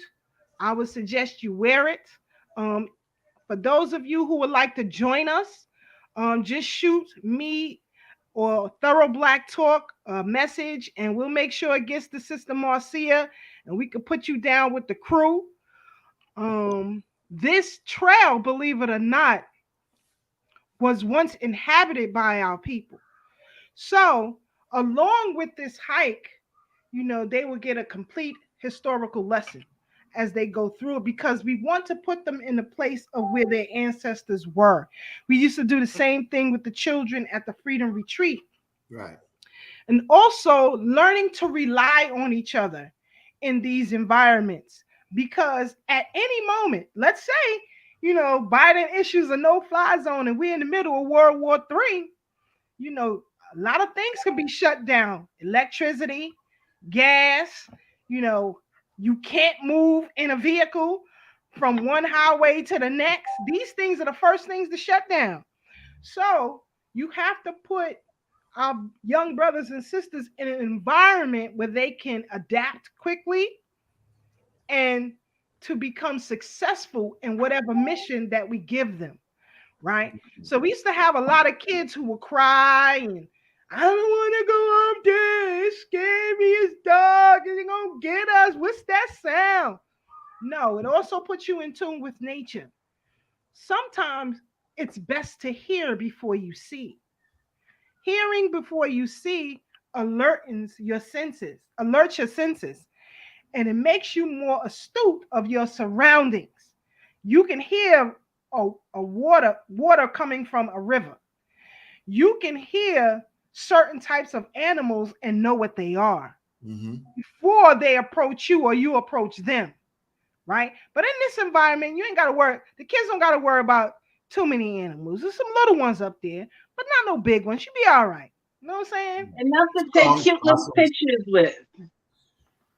I would suggest you wear it. Um, for those of you who would like to join us, just shoot me or Thorough Black Talk a message, and we'll make sure it gets to Sister Marcia, and we can put you down with the crew. This trail, believe it or not, was once inhabited by our people. So, along with this hike, they will get a complete historical lesson as they go through it because we want to put them in the place of where their ancestors were. We used to do the same thing with the children at the Freedom Retreat. Right. And also learning to rely on each other in these environments because at any moment, let's say, Biden issues a no-fly zone and we're in the middle of World War III, a lot of things could be shut down. Electricity, gas, you can't move in a vehicle from one highway to the next. These things are the first things to shut down. So you have to put our young brothers and sisters in an environment where they can adapt quickly and to become successful in whatever mission that we give them, right? So we used to have a lot of kids who would cry and I don't want to go up there. It's scary. It's dark. They're going to get us. What's that sound? No, it also puts you in tune with nature. Sometimes it's best to hear before you see. Hearing before you see alerts your senses, and it makes you more astute of your surroundings. You can hear a water coming from a river. You can hear certain types of animals and know what they are before they approach you or you approach them, right? But in this environment, you ain't got to worry. The kids don't got to worry about too many animals. There's some little ones up there, but not no big ones. You'll be all right. You know what I'm saying? Enough to take cute little pictures with.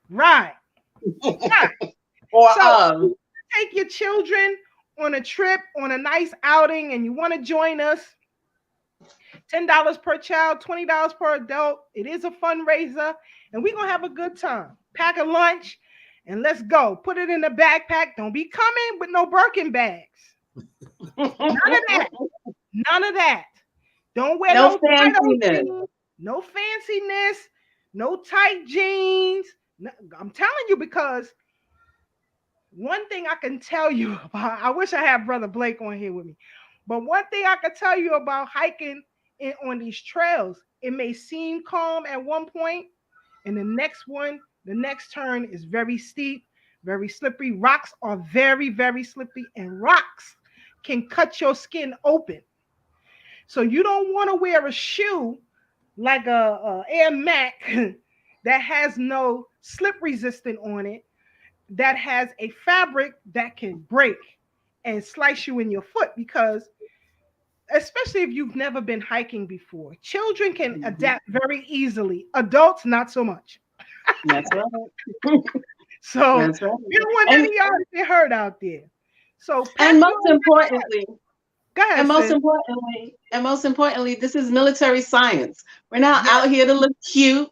Right. Right. Or so take your children on a trip, on a nice outing, and you want to join us. $10 per child, $20 per adult. It is a fundraiser, and we're going to have a good time. Pack a lunch, and let's go. Put it in the backpack. Don't be coming with no Birkin bags. None of that. None of that. Don't wear no fanciness. No fanciness. No tight jeans. No, I'm telling you because one thing I can tell you about, I wish I had Brother Blake on here with me, but one thing I can tell you about hiking on these trails, it may seem calm at one point, and the next turn is very steep, very slippery. Rocks are very, very slippery, and rocks can cut your skin open. So you don't want to wear a shoe like a Air Max that has no slip resistant on it, that has a fabric that can break and slice you in your foot, because especially if you've never been hiking before, children can adapt very easily. Adults, not so much. That's right. So That's right. you don't want any of y'all to get hurt out there. So and most importantly, go ahead, and most importantly, this is military science. We're not out here to look cute.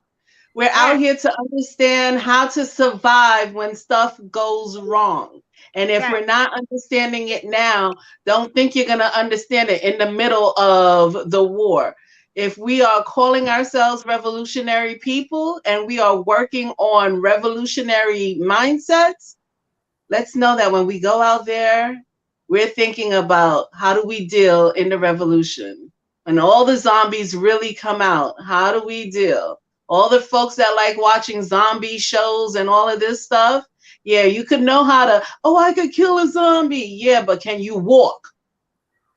We're out here to understand how to survive when stuff goes wrong. And if we're not understanding it now, don't think you're going to understand it in the middle of the war. If we are calling ourselves revolutionary people and we are working on revolutionary mindsets, let's know that when we go out there, we're thinking about how do we deal in the revolution. When all the zombies really come out, how do we deal? All the folks that like watching zombie shows and all of this stuff, yeah, you could know how to, oh, I could kill a zombie. Yeah, but can you walk?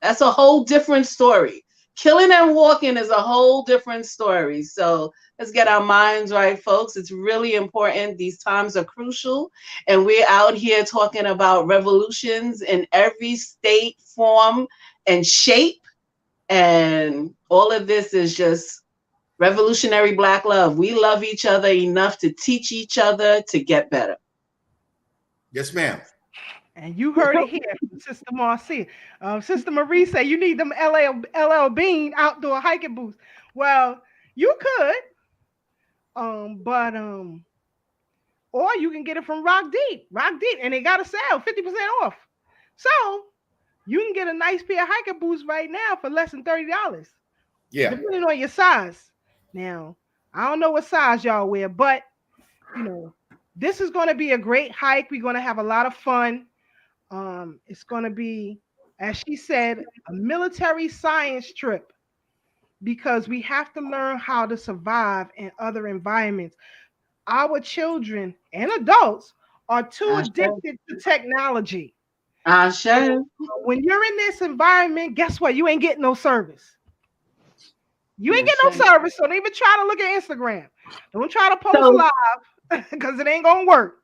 That's a whole different story. Killing and walking is a whole different story. So let's get our minds right, folks. It's really important. These times are crucial. And we're out here talking about revolutions in every state, form, and shape. And all of this is just revolutionary Black love. We love each other enough to teach each other to get better. Yes, ma'am. And you heard it here from Sister Marcia. Sister Marie say you need them LL Bean outdoor hiking boots. Well, you could, but or you can get it from Rock Deep. Rock Deep, and they got a sale, 50% off. So you can get a nice pair of hiking boots right now for less than $30. Yeah. Depending on your size. Now, I don't know what size y'all wear, but you know, this is going to be a great hike. We're going to have a lot of fun. It's going to be, as she said, a military science trip because we have to learn how to survive in other environments. Our children and adults are too addicted to technology. So when you're in this environment, guess what? You ain't getting no service. You ain't getting no service, so don't even try to look at Instagram. Don't try to post live because it ain't gonna work.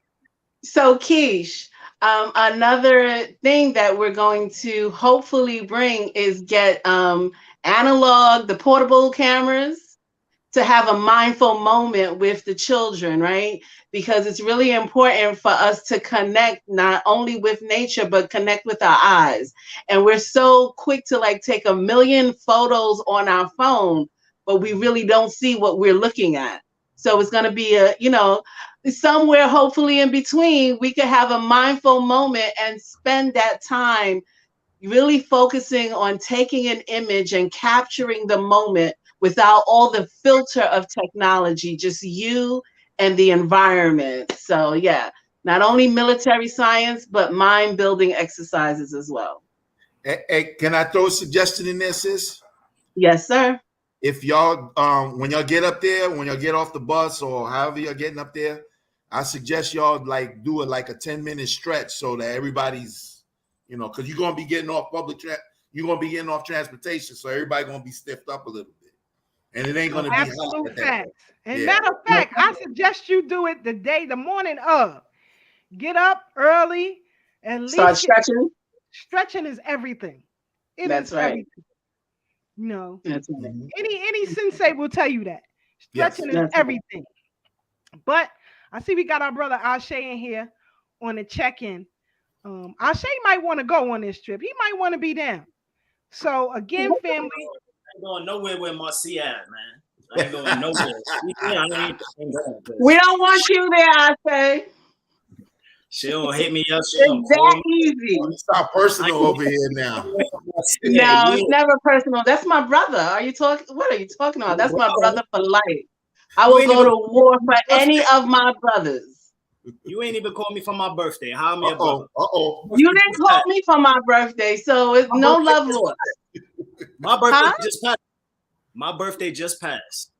So Keish, another thing that we're going to hopefully bring is get analog, the portable cameras, to have a mindful moment with the children, right? Because it's really important for us to connect not only with nature, but connect with our eyes. And we're so quick to like take a million photos on our phone, but we really don't see what we're looking at. So it's going to be a, you know, somewhere hopefully in between, we could have a mindful moment and spend that time really focusing on taking an image and capturing the moment without all the filter of technology, just you and the environment. So yeah, not only military science, but mind building exercises as well. Hey, can I throw a suggestion in there, sis? Yes, sir. If y'all, when y'all get up there, when y'all get off the bus or however you're getting up there, I suggest y'all like do it like a 10-minute stretch so that everybody's, you know, because you're gonna be getting off you're gonna be getting off transportation, so everybody gonna be stiffed up a little bit, and it ain't gonna be absolute facts. And matter of fact, I suggest you do it the morning of. Get up early and start stretching. Stretching is everything. That's right. Everything. No, that's right. Any sensei will tell you that stretching is everything. Right. But I see we got our brother Ashe in here on the check-in. Ashe might want to go on this trip. He might want to be down. So again, family, I ain't going nowhere where Marcia at, man. I ain't going nowhere. We don't want you there, Ashe. She don't hit me up. She it's that easy. It's not personal over here now. No, it's never personal. That's my brother. Are you talking? What are you talking about? That's my brother for life. I will go to war for any of my brothers. You ain't even called me for my birthday. How am I a brother? You didn't call me for my birthday, so it's no love lost. My birthday just passed. My birthday just passed.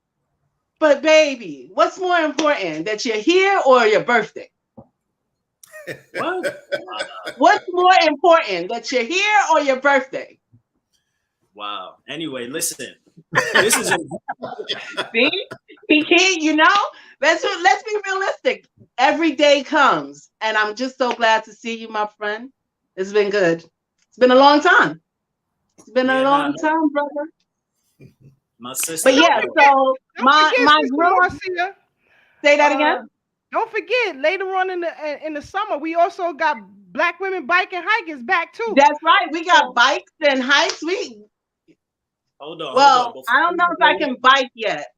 But baby, what's more important, that you're here or your birthday? What? What's more important, that you're here or your birthday? Wow. Anyway, listen. This is See? He can't, you know? Let's be realistic. Every day comes, and I'm just so glad to see you, my friend. It's been good. It's been a long time. It's been a long time, brother. My sister. But yeah, so my group. Say that again. Don't forget, later on in the summer, we also got Black women bike and hikers back too. That's right. We got bikes and hikes. Hold on. I don't know if I can bike yet.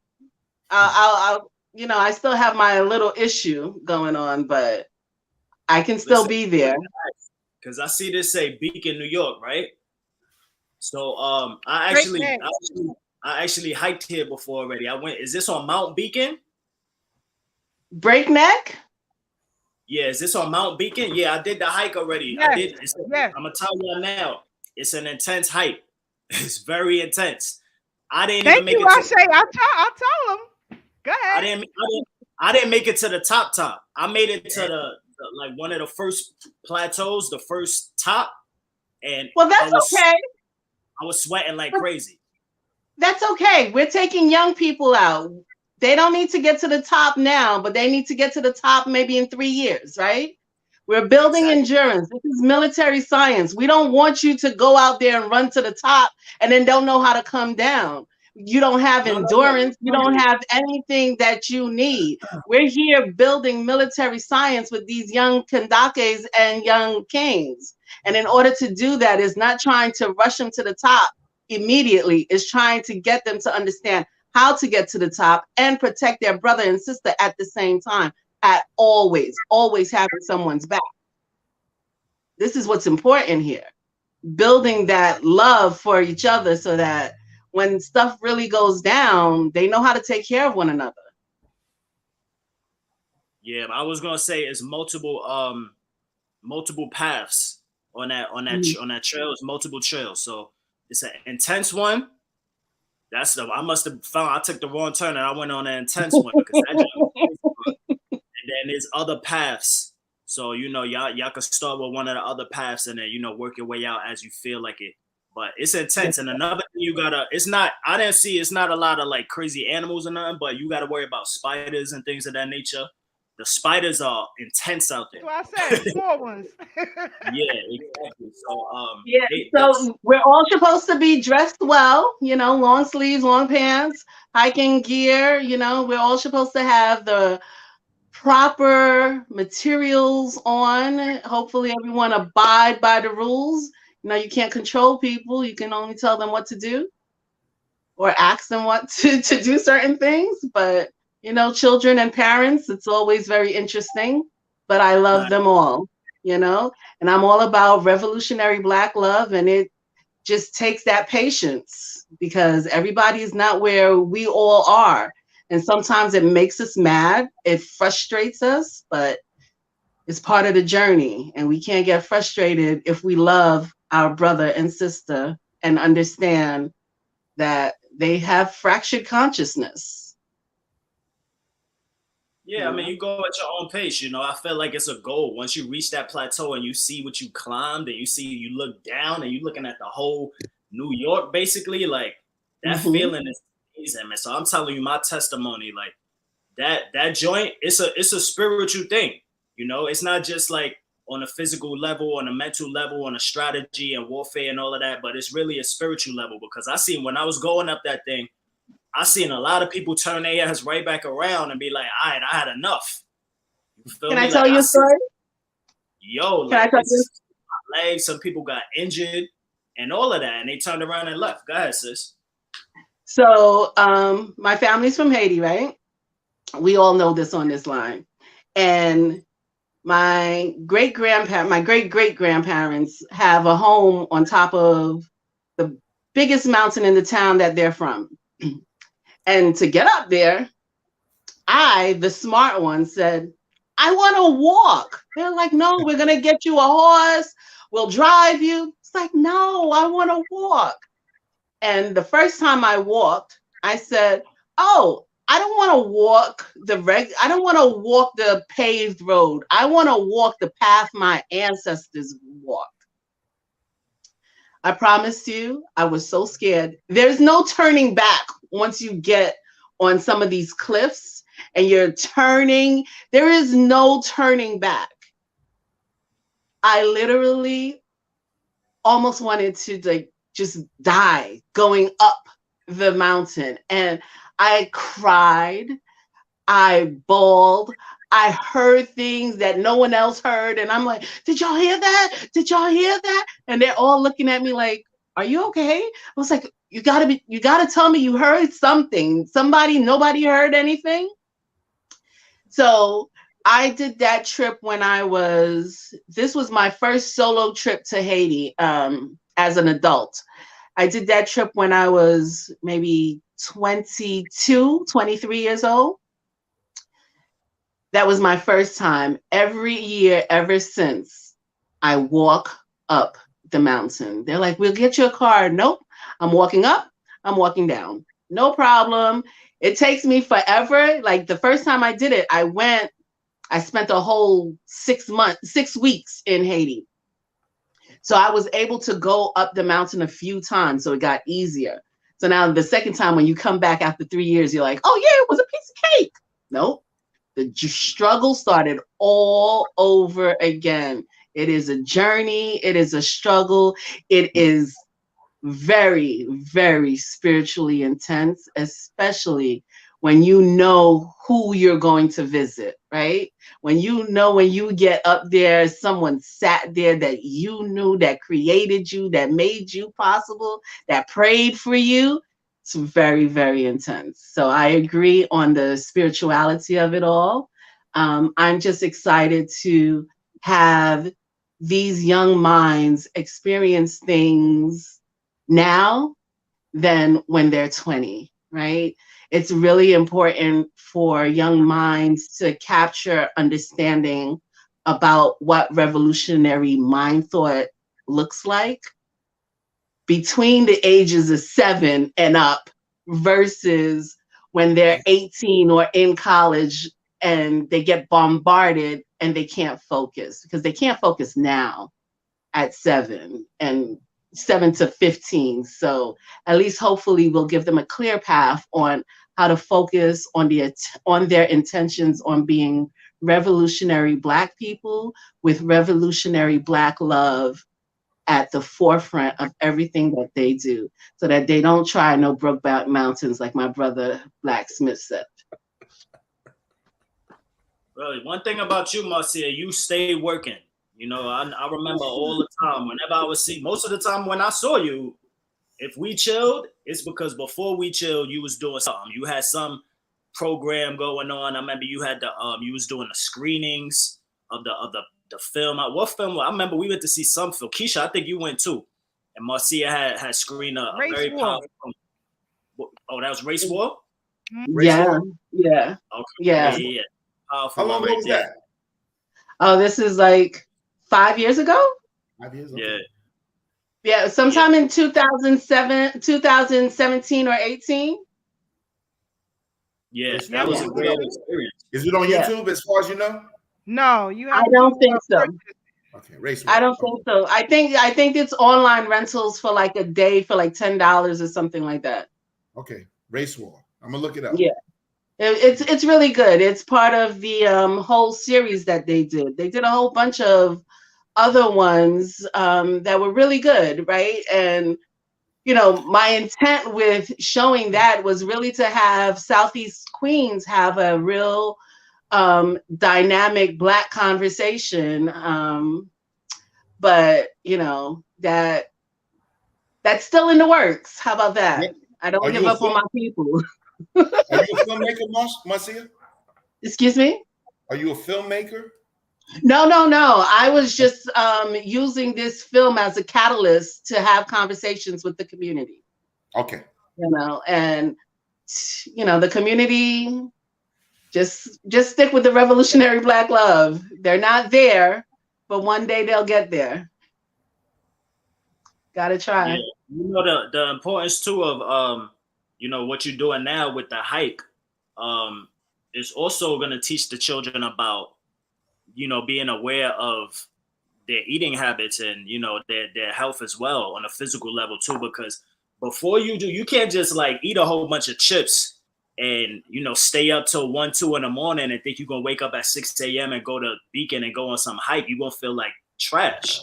I'll you know, I still have my little issue going on, but I can still be there. Because I see this say Beacon, New York, right? So I actually hiked here before already. I went. Is this on Mount Beacon? Breakneck? Yeah, is this on Mount Beacon? Yeah, I did the hike already. Yes. I did. I'm gonna tell you now. It's an intense hike. It's very intense. I didn't even make it. I told him. Go I ahead. didn't, I didn't, I didn't make it to the top. I made it to like one of the first plateaus, the first top, and Well, I that's was okay. I was sweating like crazy. That's okay. We're taking young people out. They don't need to get to the top now, but they need to get to the top maybe in 3 years, right? We're building Exactly. endurance. This is military science. We don't want you to go out there and run to the top and then don't know how to come down. You don't have No, no, no. endurance. You don't have anything that you need. We're here building military science with these young kandakes and young kings. And in order to do that, is not trying to rush them to the top immediately, is trying to get them to understand how to get to the top and protect their brother and sister at the same time, at always having someone's back. This is what's important here. Building that love for each other so that when stuff really goes down, they know how to take care of one another. Yeah, I was gonna say it's multiple paths on that trail. It's multiple trails. So it's an intense one. That's the I must have found I took the wrong turn and I went on an intense one because that and then there's other paths. So y'all can start with one of the other paths and then work your way out as you feel like it. But it's intense. And another thing you gotta it's not I didn't see it's not a lot of like crazy animals or nothing, but you gotta worry about spiders and things of that nature. The spiders are intense out there. That's what I said. Small ones. Yeah, exactly. So Yeah, that's so we're all supposed to be dressed well, long sleeves, long pants, hiking gear, we're all supposed to have the proper materials on. Hopefully everyone abide by the rules. You can't control people. You can only tell them what to do or ask them what to do certain things. But, children and parents, it's always very interesting. But I love not them all, and I'm all about revolutionary Black love. And it just takes that patience because everybody is not where we all are. And sometimes it makes us mad. It frustrates us, but it's part of the journey. And we can't get frustrated if we love our brother and sister and understand that they have fractured consciousness. Yeah, I mean, you go at your own pace. I feel like it's a goal. Once you reach that plateau and you see what you climbed, and you look down and you're looking at the whole New York, basically, like that Mm-hmm. feeling is amazing, man. So I'm telling you, my testimony, like that joint, it's a spiritual thing. It's not just like on a physical level, on a mental level, on a strategy and warfare and all of that, but it's really a spiritual level because I seen when I was going up that thing. I seen a lot of people turn their ass right back around and be like, all right, I had enough. You feel Can I me? Like tell I you a see, story? Can I like tell you? it's legs, some people got injured and all of that, and they turned around and left. Go ahead, sis. So, my family's from Haiti, right? We all know this on this line. And my great great grandparents have a home on top of the biggest mountain in the town that they're from. And to get up there, I, the smart one, said, I want to walk. They're like, no, we're going to get you a horse. We'll drive you. It's like, no, I want to walk. And the first time I walked, I said, oh, I don't want to walk I don't want to walk the paved road. I want to walk the path my ancestors walked. I promise you, I was so scared. There's no turning back once you get on some of these cliffs and you're turning. There is no turning back. I literally almost wanted to like just die going up the mountain. And I cried, I bawled, I heard things that no one else heard. And I'm like, did y'all hear that? Did y'all hear that? And they're all looking at me like, are you okay? I was like, you gotta tell me you heard something. Nobody heard anything. So I did that trip this was my first solo trip to Haiti as an adult. I did that trip when I was maybe 22, 23 years old. That was my first time. Every year ever since, I walk up the mountain. They're like, we'll get you a car. Nope. I'm walking up, I'm walking down. no problem. It takes me forever. Like the first time I did it, I spent a whole 6 weeks in Haiti. So I was able to go up the mountain a few times. So it got easier. So now the second time when you come back after 3 years, you're like, oh yeah, it was a piece of cake. Nope. The struggle started all over again. It is a journey. It is a struggle. It is very, very spiritually intense, especially when you know who you're going to visit, right? When you get up there, someone sat there that you knew, that created you, that made you possible, that prayed for you. It's very, very intense. So I agree on the spirituality of it all. I'm just excited to have these young minds experience things now than when they're 20, right? It's really important for young minds to capture understanding about what revolutionary mind thought looks like between the ages of 7 and up versus when they're 18 or in college and they get bombarded and they can't focus because they can't focus now at 7 to 15. So at least hopefully we'll give them a clear path on how to focus on their intentions on being revolutionary Black people with revolutionary Black love at the forefront of everything that they do, so that they don't try no Brokeback Mountains like my brother Blacksmith said. Really, one thing about you, Marcia, you stay working. You know, I remember all the time. Whenever I would see, most of the time when I saw you, if we chilled, it's because before we chilled, you was doing something. You had some program going on. I remember you had you was doing the screenings of the film. What film? I remember we went to see some film. Keisha, I think you went too. And Marcia had screened a Race very War. powerful film. Oh, that was Race War? Yeah, yeah, Okay. yeah. Yeah. How long ago was that? Oh, this is like 5 years ago. 5 years. Okay. Yeah. Yeah, sometime in 2017 or 18. Yeah, Race that War. was a great experience. Is it on Yeah. YouTube as far as you know? No, you I have don't to think so. purchase. Okay, Race War. I don't think so. I think it's online rentals for like a day for like $10 or something like that. Okay, Race War. I'm gonna look it up. Yeah. It's really good. It's part of the whole series that they did. They did a whole bunch of other ones that were really good, right? And you know, my intent with showing that was really to have Southeast Queens have a real dynamic Black conversation. But you know, that's still in the works. How about that? I don't give up on my people. Are you a filmmaker, Marcia? Excuse me? Are you a filmmaker? No. I was just using this film as a catalyst to have conversations with the community. Okay. You know, and you know, the community just stick with the revolutionary Black love. They're not there, but one day they'll get there. Gotta try. Yeah. You know the importance too of you know what you're doing now with the hike is also going to teach the children about, you know, being aware of their eating habits and, you know, their health as well on a physical level too, because before you can't just like eat a whole bunch of chips and, you know, stay up till 1, 2 in the morning and think you're going to wake up at 6 a.m. and go to Beacon and go on some hike. You're going to feel like trash,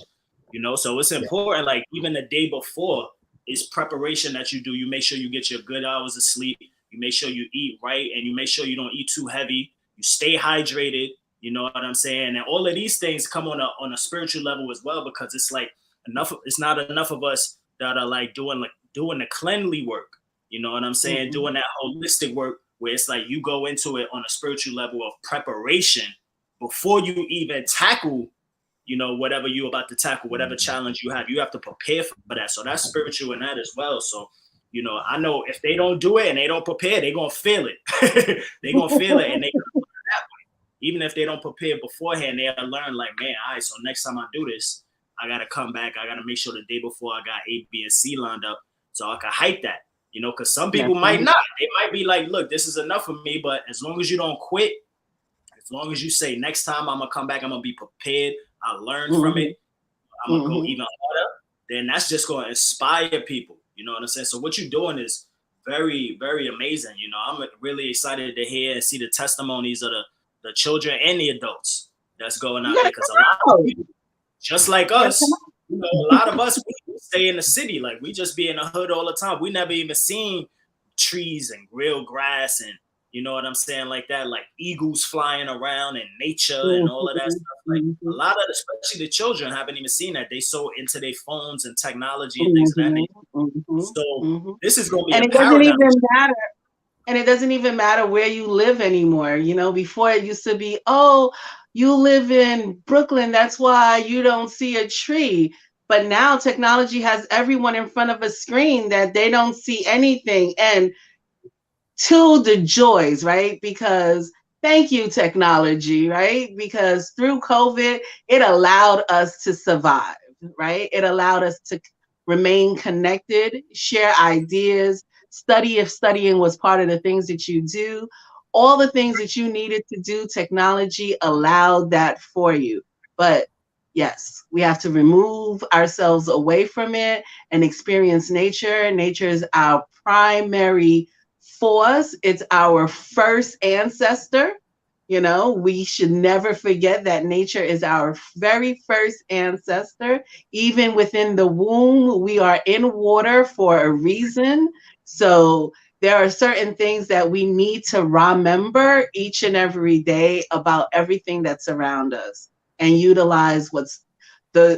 you know? So it's important, like even the day before is preparation that you do. You make sure you get your good hours of sleep. You make sure you eat right, and you make sure you don't eat too heavy. You stay hydrated. You know what I'm saying? And all of these things come on a spiritual level as well, because it's like it's not enough of us that are like doing the cleanly work. You know what I'm saying? Mm-hmm. Doing that holistic work where it's like you go into it on a spiritual level of preparation before you even tackle, you know, whatever you're about to tackle, whatever challenge you have to prepare for that. So that's spiritual in that as well. So, you know, I know if they don't do it and they don't prepare, they're going to feel it. They're going to feel it, and they even if they don't prepare beforehand, they'll learn like, man, all right, so next time I do this, I got to come back. I got to make sure the day before I got A, B, and C lined up so I can hike that. You know, because some people might not. They might be like, look, this is enough for me. But as long as you don't quit, as long as you say next time I'm gonna come back, I'm gonna be prepared. I learned from it. I'm gonna go even harder. Then that's just gonna inspire people. You know what I'm saying? So what you're doing is very, very amazing. You know, I'm really excited to hear and see the testimonies of the children and the adults that's going out there, because a lot of people, just like us, you know, a lot of us we stay in the city. Like we just be in the hood all the time. We never even seen trees and real grass and you know what I'm saying, like that, like eagles flying around and nature and all of that stuff. Like a lot of, especially the children, haven't even seen that. They so into their phones and technology and things of that nature. So this is going to be a paradigm. And it doesn't even matter where you live anymore. You know, before it used to be, oh, you live in Brooklyn, that's why you don't see a tree. But now technology has everyone in front of a screen that they don't see anything. And to the joys, right? Because thank you, technology, right? Because through COVID, it allowed us to survive, right? It allowed us to remain connected, share ideas, study if studying was part of the things that you do. All the things that you needed to do, technology allowed that for you. But yes, we have to remove ourselves away from it and experience nature. Nature is our primary force. It's our first ancestor. You know, we should never forget that nature is our very first ancestor. Even within the womb, we are in water for a reason. So there are certain things that we need to remember each and every day about everything that's around us and utilize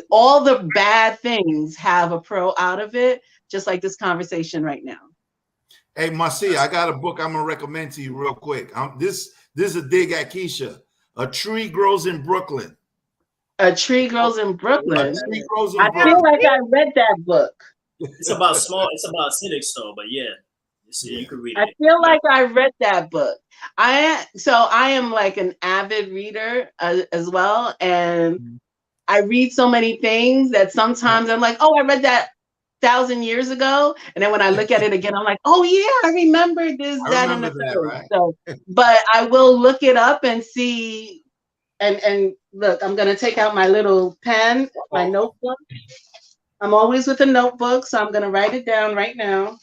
all the bad things have a pro out of it, just like this conversation right now. Hey, Marcia, I got a book I'm gonna recommend to you real quick. This is a dig at Keisha. A Tree Grows in Brooklyn. A Tree Grows in Brooklyn. A Tree Grows in I Brooklyn. feel like I read that book. It's about acidic store, but yeah. You can read it. I feel like I read that book. I am like an avid reader as well, and I read so many things that sometimes I'm like, oh, I read that 1,000 years ago, and then when I look at it again, I'm like, oh yeah, I remember this, that, and the third. Right? So, but I will look it up and see. And look, I'm gonna take out my little pen, my notebook. I'm always with a notebook, so I'm gonna write it down right now.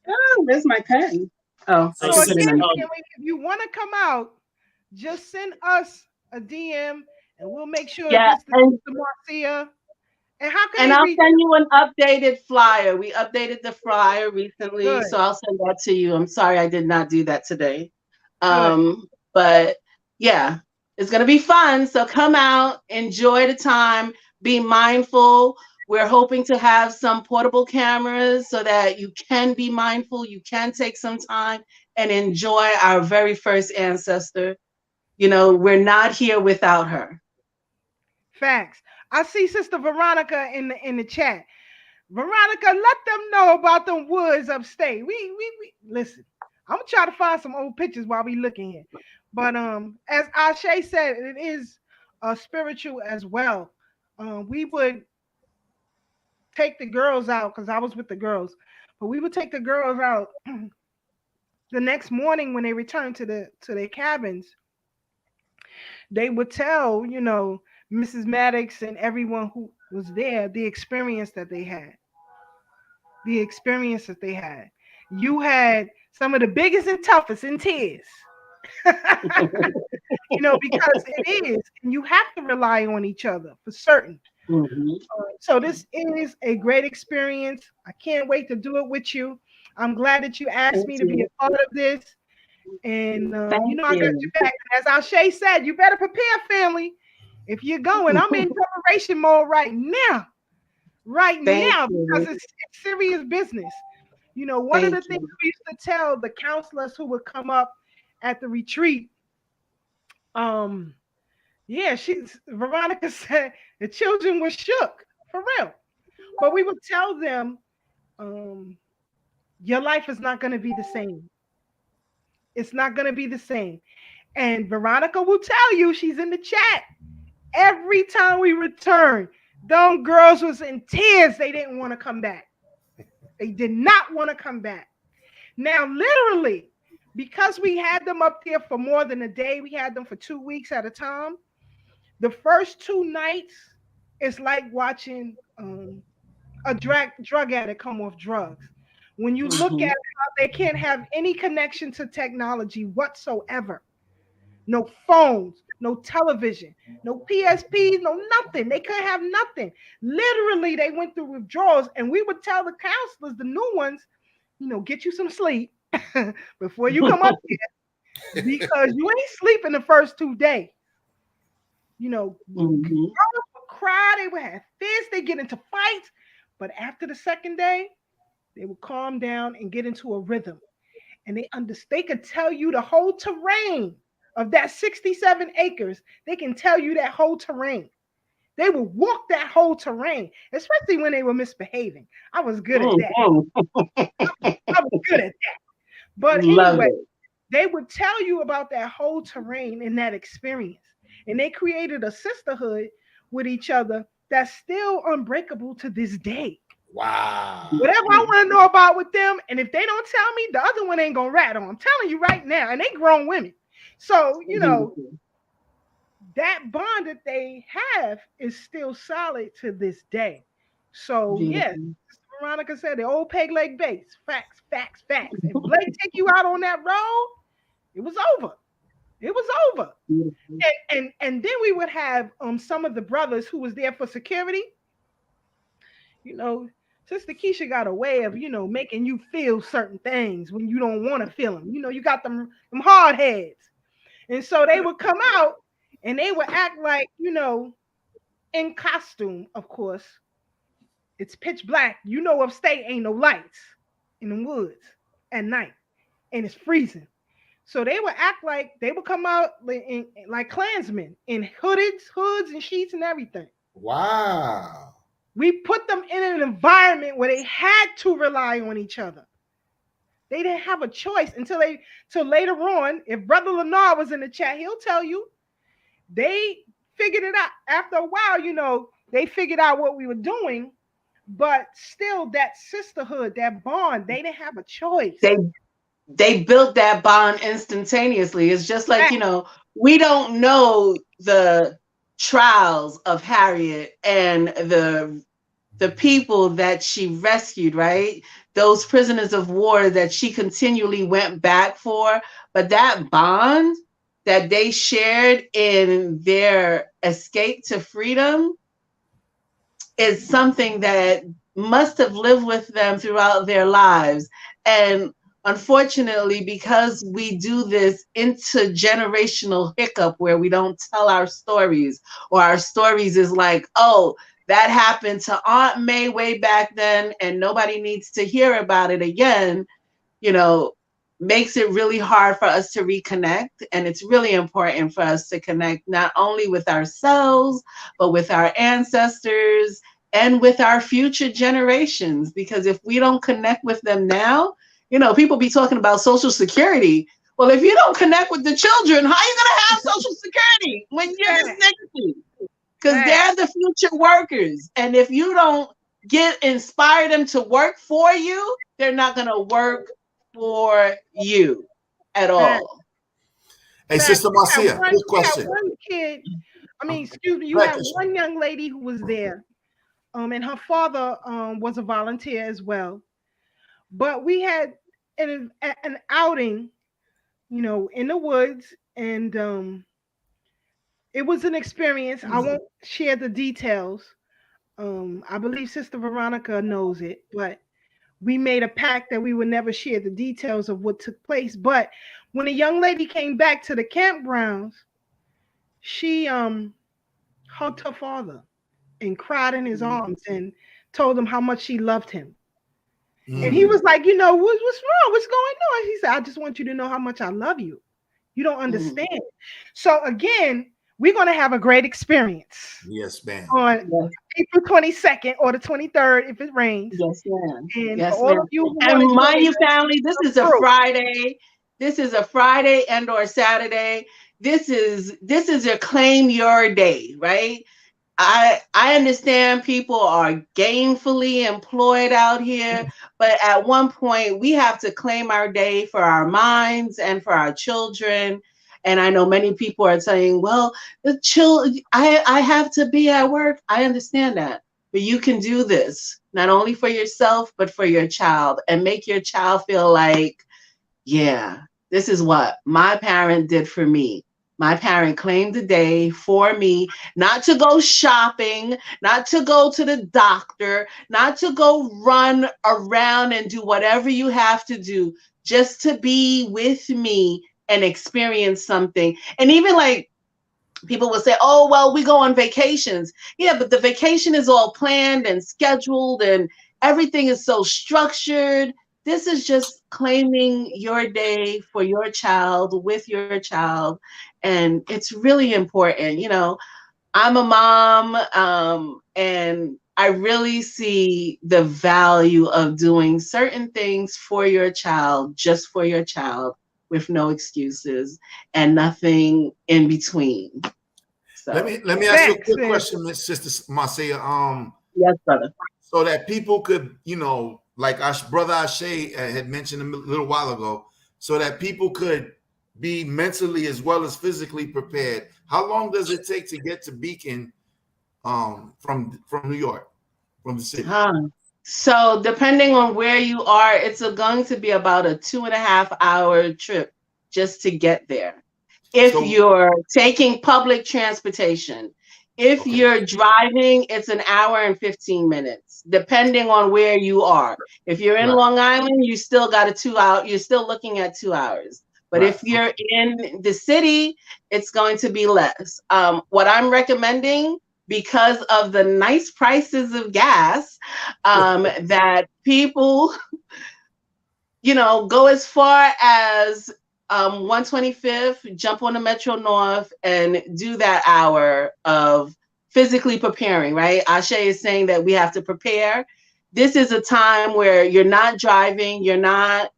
Oh, where's my pen? Oh, so again, if you want to come out, just send us a DM and we'll make sure it gets to Marcia. And how can I'll send you an updated flyer. We updated the flyer recently, Good. So I'll send that to you. I'm sorry I did not do that today. But yeah, it's gonna be fun. So come out, enjoy the time, be mindful. We're hoping to have some portable cameras so that you can be mindful, you can take some time and enjoy our very first ancestor. You know, we're not here without her. Facts. I see Sister Veronica in the chat. Veronica, let them know about them woods upstate. We listen. I'm gonna try to find some old pictures while we looking here. But as Ashe said, it is spiritual as well. We would take the girls out because I was with the girls, but we would take the girls out the next morning when they returned to their cabins. They would tell, you know, Mrs. Maddox and everyone who was there the experience that they had. The experience that they had. You had some of the biggest and toughest in tears. You know, because it is, and you have to rely on each other for certain. So this is a great experience. I can't wait to do it with you. I'm glad that you asked me to be a part of this. And you know, I got you back. As Ashe said, you better prepare, family. If you're going, I'm in preparation mode right now. Because it's serious business. You know, one of the things we used to tell the counselors who would come up at the retreat, Veronica said the children were shook, for real. But we would tell them, your life is not going to be the same. It's not going to be the same. And Veronica will tell you, she's in the chat. Every time we return, them girls was in tears. They didn't want to come back. They did not want to come back. Now, literally, because we had them up there for more than a day, we had them for 2 weeks at a time. The first 2 nights, it's like watching a drug addict come off drugs. When you look at how they can't have any connection to technology whatsoever, no phones, no television, no PSPs, no nothing. They couldn't have nothing. Literally, they went through withdrawals, and we would tell the counselors, the new ones, get you some sleep before you come up here because you ain't sleeping the first 2 days. Girls would cry, they would have fits, they get into fights, but after the second day, they would calm down and get into a rhythm. And they could tell you the whole terrain of that 67 acres. They can tell you that whole terrain. They would walk that whole terrain, especially when they were misbehaving. I was good at that. I was good at that. But anyway, they would tell you about that whole terrain and that experience. And they created a sisterhood with each other that's still unbreakable to this day. Wow. Whatever I want to know about with them, and if they don't tell me, the other one ain't gonna rat on. I'm telling you right now, and they grown women. So, that bond that they have is still solid to this day. So, yes, Veronica said the old peg leg base. Facts, facts, facts. If Blake take you out on that road, it was over. It was over. And then we would have some of the brothers who was there for security. Sister Keisha got a way of, making you feel certain things when you don't want to feel them. You got them hard heads. And so they would come out and they would act like, in costume, of course. It's pitch black. Upstate ain't no lights in the woods at night. And it's freezing. So they would act like they would come out like Klansmen in hoods and sheets and everything. Wow. We put them in an environment where they had to rely on each other. They didn't have a choice until later on. If Brother Lenar was in the chat, he'll tell you they figured it out. After a while, they figured out what we were doing, but still that sisterhood, that bond, they didn't have a choice. They built that bond instantaneously. It's just like, we don't know the trials of Harriet and the people that she rescued, right? Those prisoners of war that she continually went back for. But that bond that they shared in their escape to freedom is something that must have lived with them throughout their lives. And unfortunately, because we do this intergenerational hiccup where we don't tell our stories, or our stories is like, oh, that happened to Aunt May way back then and nobody needs to hear about it again, makes it really hard for us to reconnect. And it's really important for us to connect not only with ourselves, but with our ancestors and with our future generations. Because if we don't connect with them now, people be talking about Social Security. Well, if you don't connect with the children, how are you going to have Social Security when you're the 60? Because they're the future workers. And if you don't inspire them to work for you, they're not going to work for you at all. Hey, Sister Marcia, good question. You had one young lady who was there, and her father was a volunteer as well. But we had an outing, in the woods, and it was an experience. I won't share the details. I believe Sister Veronica knows it, but we made a pact that we would never share the details of what took place. But when a young lady came back to the campgrounds, she hugged her father and cried in his arms and told him how much she loved him. And he was like, what's wrong? What's going on? He said, I just want you to know how much I love you. You don't understand. So again, we're going to have a great experience. Yes, ma'am. On April 22nd or the 23rd, if it rains. Yes, ma'am. And yes, all ma'am. of you and mind you, family, this is a Friday. This is a Friday and or Saturday. This is your claim your day, right? I understand people are gainfully employed out here, but at one point we have to claim our day for our minds and for our children. And I know many people are saying, "Well, I have to be at work." I understand that, but you can do this not only for yourself but for your child, and make your child feel like, yeah, this is what my parent did for me. My parent claimed the day for me, not to go shopping, not to go to the doctor, not to go run around and do whatever you have to do, just to be with me and experience something. And even like people will say, "Oh, well, we go on vacations." Yeah, but the vacation is all planned and scheduled and everything is so structured. This is just claiming your day for your child, with your child. And it's really important. I'm a mom, and I really see the value of doing certain things for your child, just for your child, with no excuses and nothing in between. So, Let me yeah. ask you a Facts, quick sis. question, Miss Sister Marcia. Yes, brother. So that people could, like our brother Ashe had mentioned a little while ago, so that people could be mentally as well as physically prepared. How long does it take to get to Beacon from New York, from the city? Huh. So, depending on where you are, it's going to be about a 2.5 hour trip just to get there. If So you're taking public transportation. If okay, you're driving, it's an hour and 15 minutes, depending on where you are. If you're in right, Long Island, you still got a 2 hour, you're still looking at 2 hours. But right, if you're in the city, it's going to be less. What I'm recommending, because of the nice prices of gas, that people go as far as 125th, jump on the Metro North and do that hour of physically preparing, right? Ashe is saying that we have to prepare. This is a time where you're not driving, you're not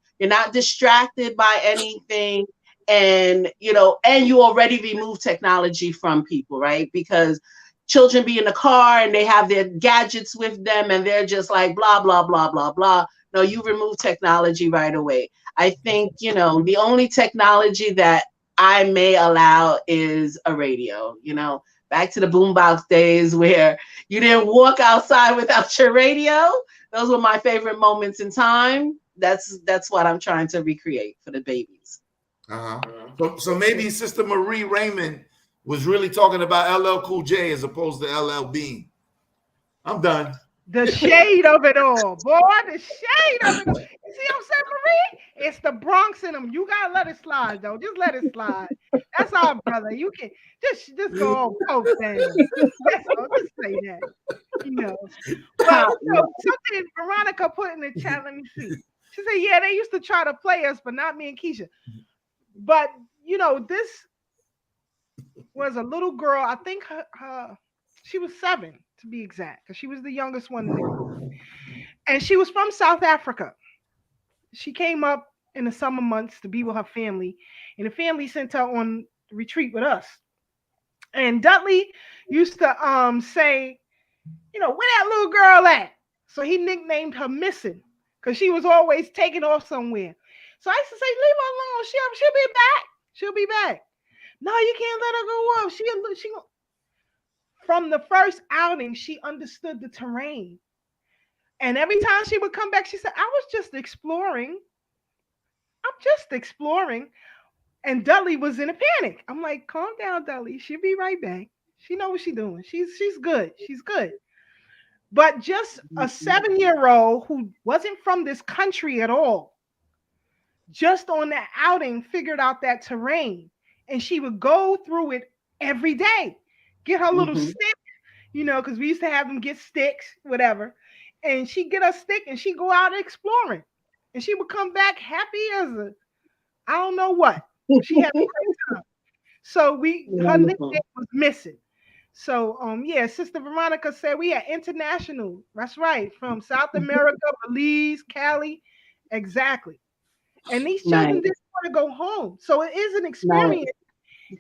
distracted by anything, and you already remove technology from people, right? Because children be in the car and they have their gadgets with them and they're just like blah blah blah blah blah. No, you remove technology right away. I think, the only technology that I may allow is a radio, back to the boombox days where you didn't walk outside without your radio. Those were my favorite moments in time. That's what I'm trying to recreate for the babies. uh-huh. So maybe Sister Marie Raymond was really talking about LL Cool J as opposed to LL Bean. I'm done. The shade of it all, boy. The shade of it all. You see what I'm saying, Marie? It's the Bronx in them. You gotta let it slide, though. Just let it slide. That's our brother. You can just go all poke then. That's all. Just say that. You know. But something Veronica put in the chat. Let me see. She said, "Yeah, they used to try to play us, but not me and Keisha." But this was a little girl. I think she was 7 to be exact, because she was the youngest one in the group, and she was from South Africa. She came up in the summer months to be with her family, and the family sent her on retreat with us. And Dudley used to say, where that little girl at? So he nicknamed her Missing, because she was always taking off somewhere. So I used to say, leave her alone. She'll be back. She'll be back. No, you can't let her go up. She from the first outing, she understood the terrain. And every time she would come back, she said, I was just exploring. I'm just exploring. And Dudley was in a panic. I'm like, calm down, Dudley. She'll be right back. She know what she's doing. She's good. She's good. But just a 7-year-old who wasn't from this country at all, just on that outing, figured out that terrain. And she would go through it every day. Get her little Mm-hmm. stick, because we used to have them get sticks, whatever. And she'd get a stick and she'd go out exploring. And she would come back happy as I don't know what. She had a great time. So her Wonderful. nickname was Missing. So yeah, Sister Veronica said we had international. That's right, from South America, Belize, Cali, exactly. And these children Nice. didn't want to go home, so it is an Nice. experience.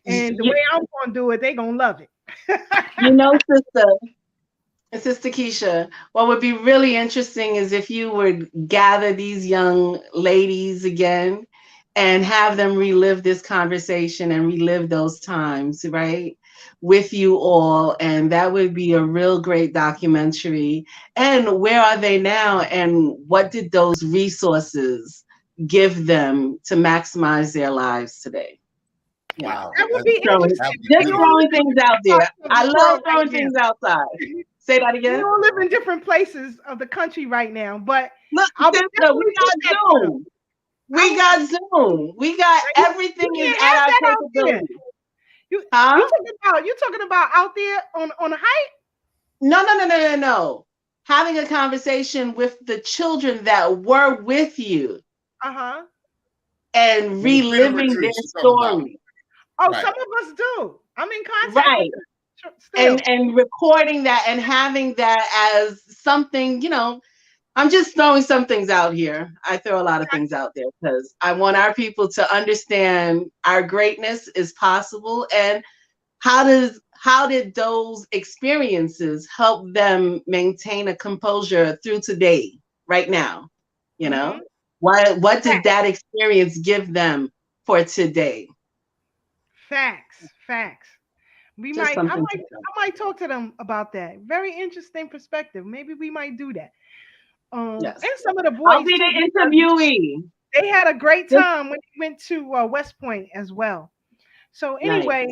And the way I'm gonna do it, they gonna love it. You know, Sister Keisha, what would be really interesting is if you would gather these young ladies again and have them relive this conversation and relive those times, right? With you all. And that would be a real great documentary. And where are they now? And what did those resources give them to maximize their lives today? You know, Wow. That would That, be that interesting. would be We just good. all throwing live in things out different there. parts of I the love world right throwing now. things outside. Say that We again. all live in different places of the country right now, but Look, I would sister, we definitely do got that for them. Zoom. We got Zoom. We got everything You is can't at have our that out there. capability. You Huh? you talking about out there on a hike? No. Having a conversation with the children that were with you Uh-huh. and Well, the freedom reliving their retreats you're talking about. story. Oh, Right. some of us do. I'm in contact with Right. them still. And recording that and having that as something, I'm just throwing some things out here. I throw a lot of things out there because I want our people to understand our greatness is possible, and how did those experiences help them maintain a composure through today, right now? You Mm-hmm. know, what did that experience give them for today? Facts. Just something to say. I might talk to them about that. Very interesting perspective. Maybe we might do that. Yes, And some of the I'll boys be too, the because interviewee. they had a great Just time when they went to West Point as well. So nice. anyway,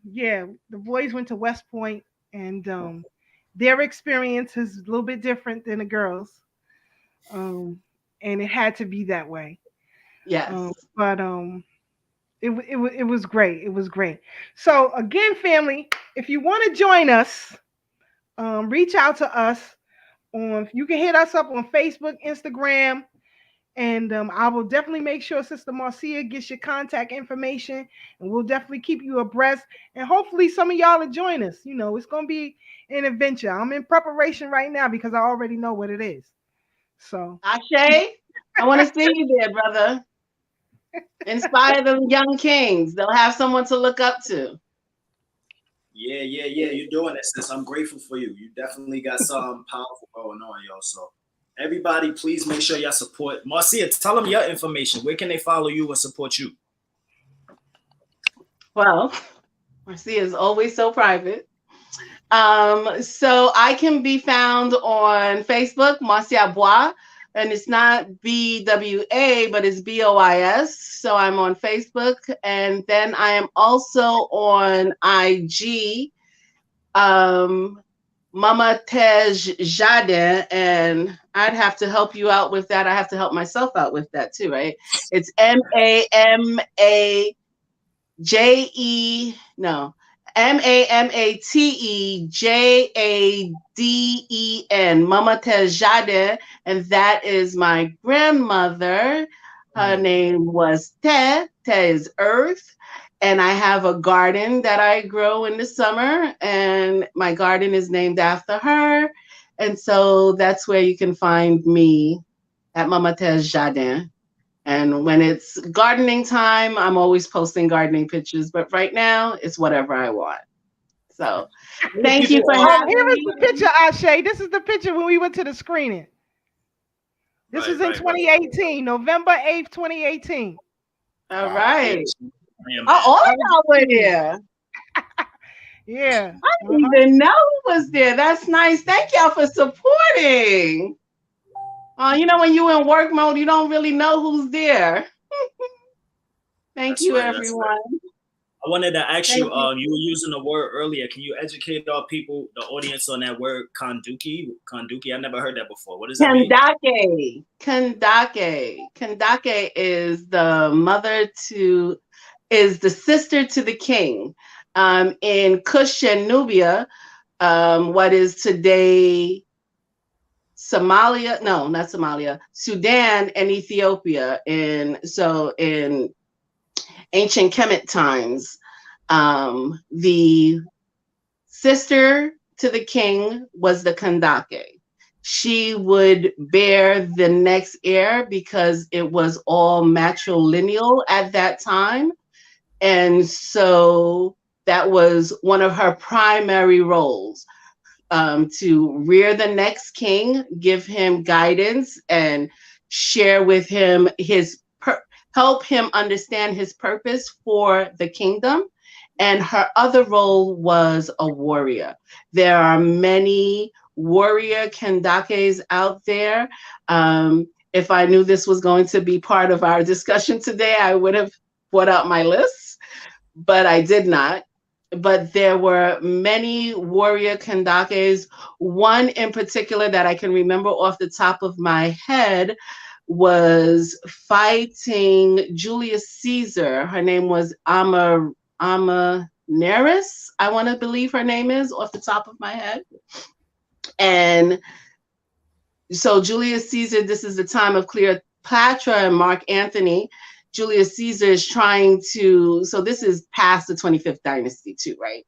yeah, the boys went to West Point, and their experience is a little bit different than the girls, um, and it had to be that way. Yes. But it was great. It was great. So again, family, if you want to join us, reach out to us on. You can hit us up on Facebook, Instagram, and I will definitely make sure Sister Marcia gets your contact information, and we'll definitely keep you abreast. And hopefully, some of y'all will join us. It's gonna be an adventure. I'm in preparation right now because I already know what it is. So, Ashe, I want to see you there, brother. Inspire the young kings. They'll have someone to look up to. Yeah. You're doing it, sis. I'm grateful for you. You definitely got something powerful going on, yo. So everybody, please make sure y'all support Marcia. Tell them your information. Where can they follow you and support you? Well, Marcia is always so private. So I can be found on Facebook, Marcia Bois, and it's not BWA, but it's BOIS. So I'm on Facebook, and then I am also on IG, Mama Tej Jardin, and I'd have to help you out with that. I have to help myself out with that too, right? It's MAMAJaden, Mama Tejade, and that is my grandmother. Her name was Te. Te is earth. And I have a garden that I grow in the summer, and my garden is named after her. And so that's where you can find me, at Mama Tej Jardin. And when it's gardening time, I'm always posting gardening pictures. But right now, it's whatever I want. So thank you People for oh, having here is me. the picture, Ashe. This is the picture when we went to the screening. This was in Right. 2018, November 8th, 2018. All Wow. right. Yeah, Oh, man. all I of was y'all were screening. there. Yeah. I didn't even know who was there. That's nice. Thank y'all for supporting. When you're in work mode, you don't really know who's there. Thank That's you, right. That's right. everyone. I wanted to ask you, Thank you. you were using the word earlier. Can you educate our people, the audience, on that word kanduki? Kanduki, I never heard that before. What does that mean? Kandake is the sister to the king. In Kush and Nubia, what is today Somalia? No, not Somalia. Sudan and Ethiopia. In ancient Kemet times, the sister to the king was the Kandake. She would bear the next heir because it was all matrilineal at that time. And so That was one of her primary roles, to rear the next king, give him guidance, and share with him help him understand his purpose for the kingdom. And her other role was a warrior. There are many warrior Kandakes out there. If I knew this was going to be part of our discussion today, I would have brought out my list, but I did not. But there were many warrior Kandakes. One in particular that I can remember off the top of my head was fighting Julius Caesar. Her name was Amaneris, I want to believe her name is, off the top of my head. And so Julius Caesar, this is the time of Cleopatra and Mark Antony. Julius Caesar is trying to, so this is past the 25th dynasty too, right?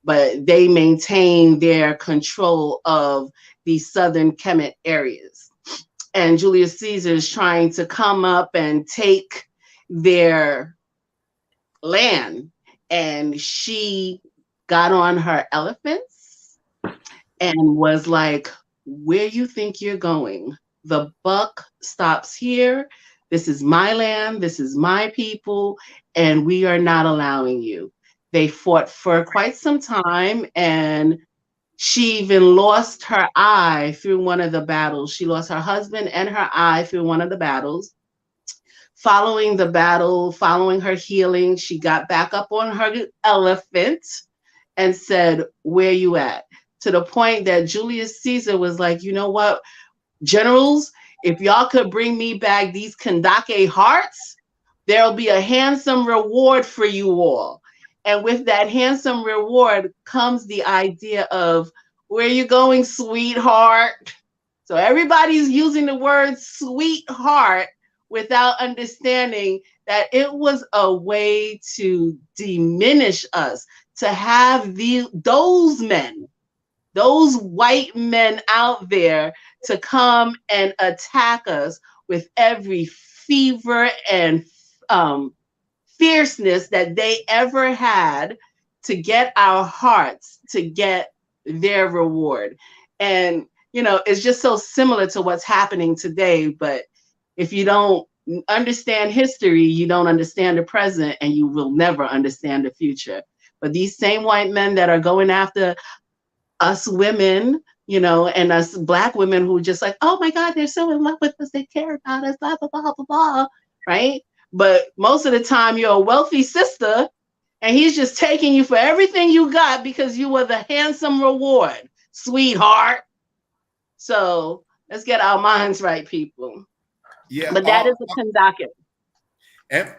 But they maintain their control of the southern Kemet areas. And Julius Caesar is trying to come up and take their land. And she got on her elephants and was like, where you think you're going? The buck stops here. This is my land. This is my people. And we are not allowing you. They fought for quite some time. And she even lost her eye through one of the battles. She lost her husband and her eye through one of the battles. Following the battle, following her healing, she got back up on her elephant and said, where you at? To the point that Julius Caesar was like, you know what, generals, if y'all could bring me back these Kandake hearts, there'll be a handsome reward for you all. And with that handsome reward comes the idea of, where you going, sweetheart? So everybody's using the word sweetheart without understanding that it was a way to diminish us, to have those men, those white men out there to come and attack us with every fever and fierceness that they ever had to get our hearts, to get their reward. And, you know, it's just so similar to what's happening today. But if you don't understand history, you don't understand the present, and you will never understand the future. But these same white men that are going after us women, you know, and us Black women who are just like, oh my God, they're so in love with us, they care about us, blah, blah, blah, blah, blah, right? But most of the time you're a wealthy sister and he's just taking you for everything you got because you were the handsome reward, sweetheart. So let's get our minds right, people. Yeah. But that is a Kandake.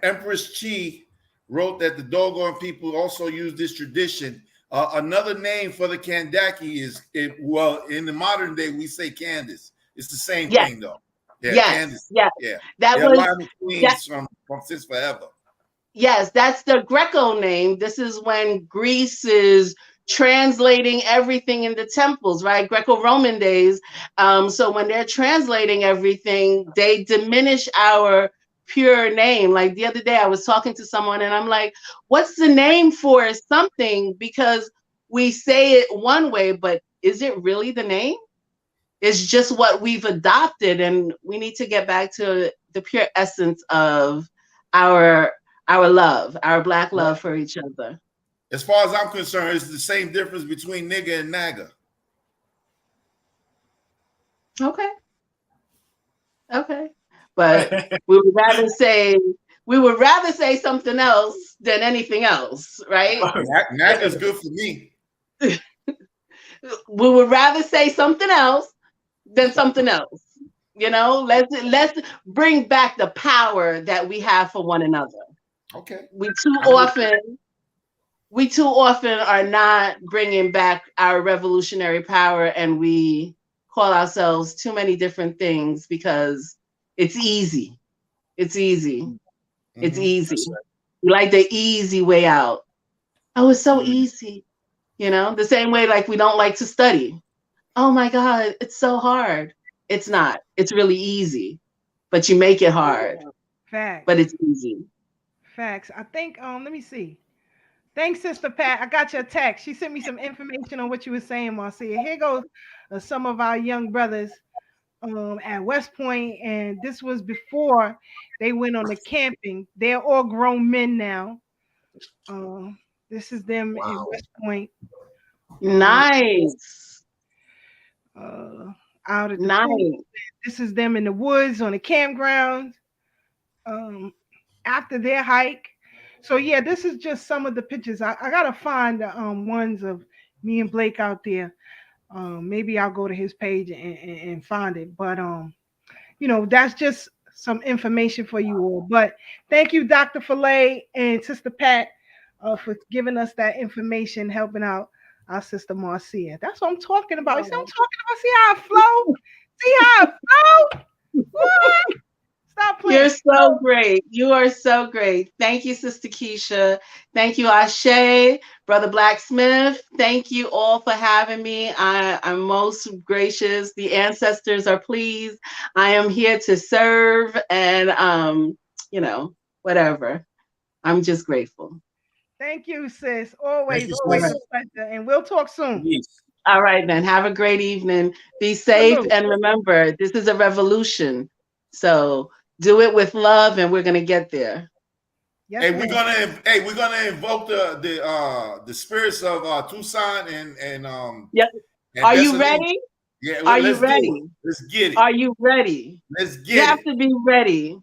Empress Chi wrote that the doggone people also use this tradition. Another name for the Kandake is, well, in the modern day, we say Candace. It's the same thing, though. Yeah, yes, Candace. yes. Yeah, That they're was queens from since forever. Yes, that's the Greco name. This is when Greece is translating everything in the temples, right? Greco-Roman days. So when they're translating everything, they diminish our pure name. Like the other day, I was talking to someone and I'm like, what's the name for something? Because we say it one way, but is it really the name? It's just what we've adopted, and we need to get back to the pure essence of our love, our Black love for each other. As far as I'm concerned, it's the same difference between nigga and naga. Okay. But we would rather say something else than anything else, right? Naga's good for me. We would rather say something else than something else. You know, let's bring back the power that we have for one another. Okay. We too often are not bringing back our revolutionary power, and we call ourselves too many different things because it's easy. It's easy. Mm-hmm. It's easy. We like the easy way out. Oh, it's so easy. You know, the same way like we don't like to study. Oh my God, it's so hard. It's not. It's really easy, but you make it hard. Facts. But it's easy. Facts. I think let me see. Thanks, Sister Pat. I got your text. She sent me some information on what you were saying, Marcia. Here goes some of our young brothers at West Point, and this was before they went on the camping. They're all grown men now. This is them in Wow. West Point, um, Nice. uh, out at the pool. Nice. This is them in the woods on the campground um, after their hike. So yeah, this is just some of the pictures. I gotta find the ones of me and Blake out there. Maybe I'll go to his page and find it. But that's just some information for you all. But thank you, Dr. Filet and Sister Pat, for giving us that information, helping out our sister Marcia. That's what I'm talking about. You see what I'm talking about? See how it flow? See how it flow? What? Stop playing. You're so great. You are so great. Thank you, Sister Keisha. Thank you, Ashe, Brother Blacksmith. Thank you all for having me. I'm most gracious. The ancestors are pleased. I am here to serve and whatever. I'm just grateful. Thank you, sis. Always, Thank you, always sis. a pleasure. And we'll talk soon. Peace. All right, then. Have a great evening. Be safe. Salute. And remember, this is a revolution. So do it with love, and we're going to get there. Yes, Hey, ma'am. we're gonna invoke the spirits of Tucson and Yep. and Are you Bethany. ready? Yeah, Are you let's do ready? it. Let's get it. Are you ready? Let's You get have it. to be ready.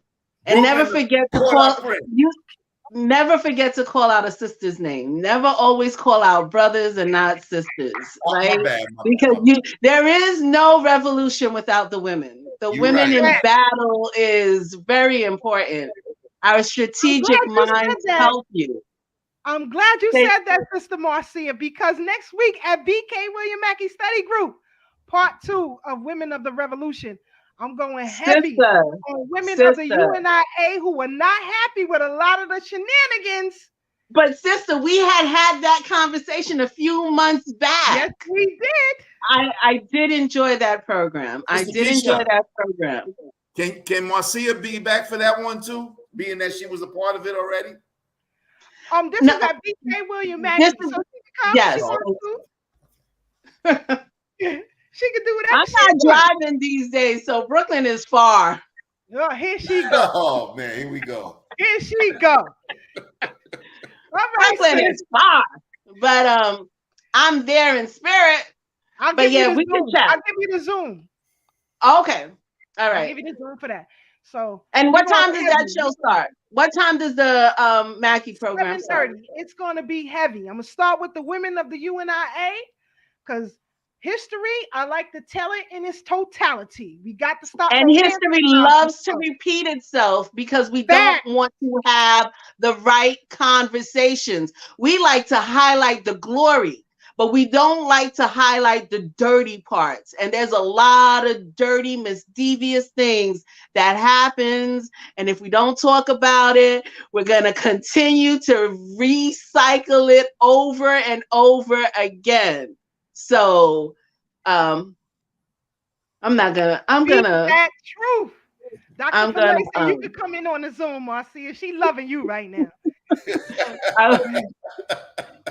And never Brooklyn, forget to Port au call Prince. you never forget to call out a sister's name. Never always call out brothers and not sisters, Oh, right? my bad. My Because bad. there is no revolution without the women. The You're women right. in Yeah. battle is very important. Our I'm strategic glad you said minds that. help you. I'm glad you Say, said that, Sister Marcia, because next week at BK William Mackey Study Group, part 2 of Women of the Revolution, I'm going heavy sister, on women of the sister. UNIA who were not happy with a lot of the shenanigans. But sister, we had that conversation a few months back. Yes, we did. I did enjoy that program. I Mr. did enjoy Keisha, that program. can Marcia be back for that one too? Being that she was a part of it already. This No, is at BK William Mackey, this so is she can come. yes. She wants to. She can do whatever I'm she not wants. driving these days, so Brooklyn is far. Oh, here she go. Oh man, here we go. Here she go. All right, Brooklyn sis. is far, but I'm there in spirit. I'll But give you yeah, the we can Zoom. chat. I'll give you the Zoom. Okay, all I'll right. give you the Zoom for that. So And we're what going time does that heavy. show start? What time does the Mackey program start? 7:30. It's going to be heavy. I'm going to start with the women of the UNIA because history, I like to tell it in its totality. We got to stop And history loves to romanticizing. repeat itself because we Fact. don't want to have the right conversations. We like to highlight the glory, but we don't like to highlight the dirty parts. And there's a lot of dirty, misdevious things that happens. And if we don't talk about it, we're going to continue to recycle it over and over again. So, I'm gonna that truth. Dr. I'm Filet gonna said you could come in on the Zoom, Marcia. She loving you right now.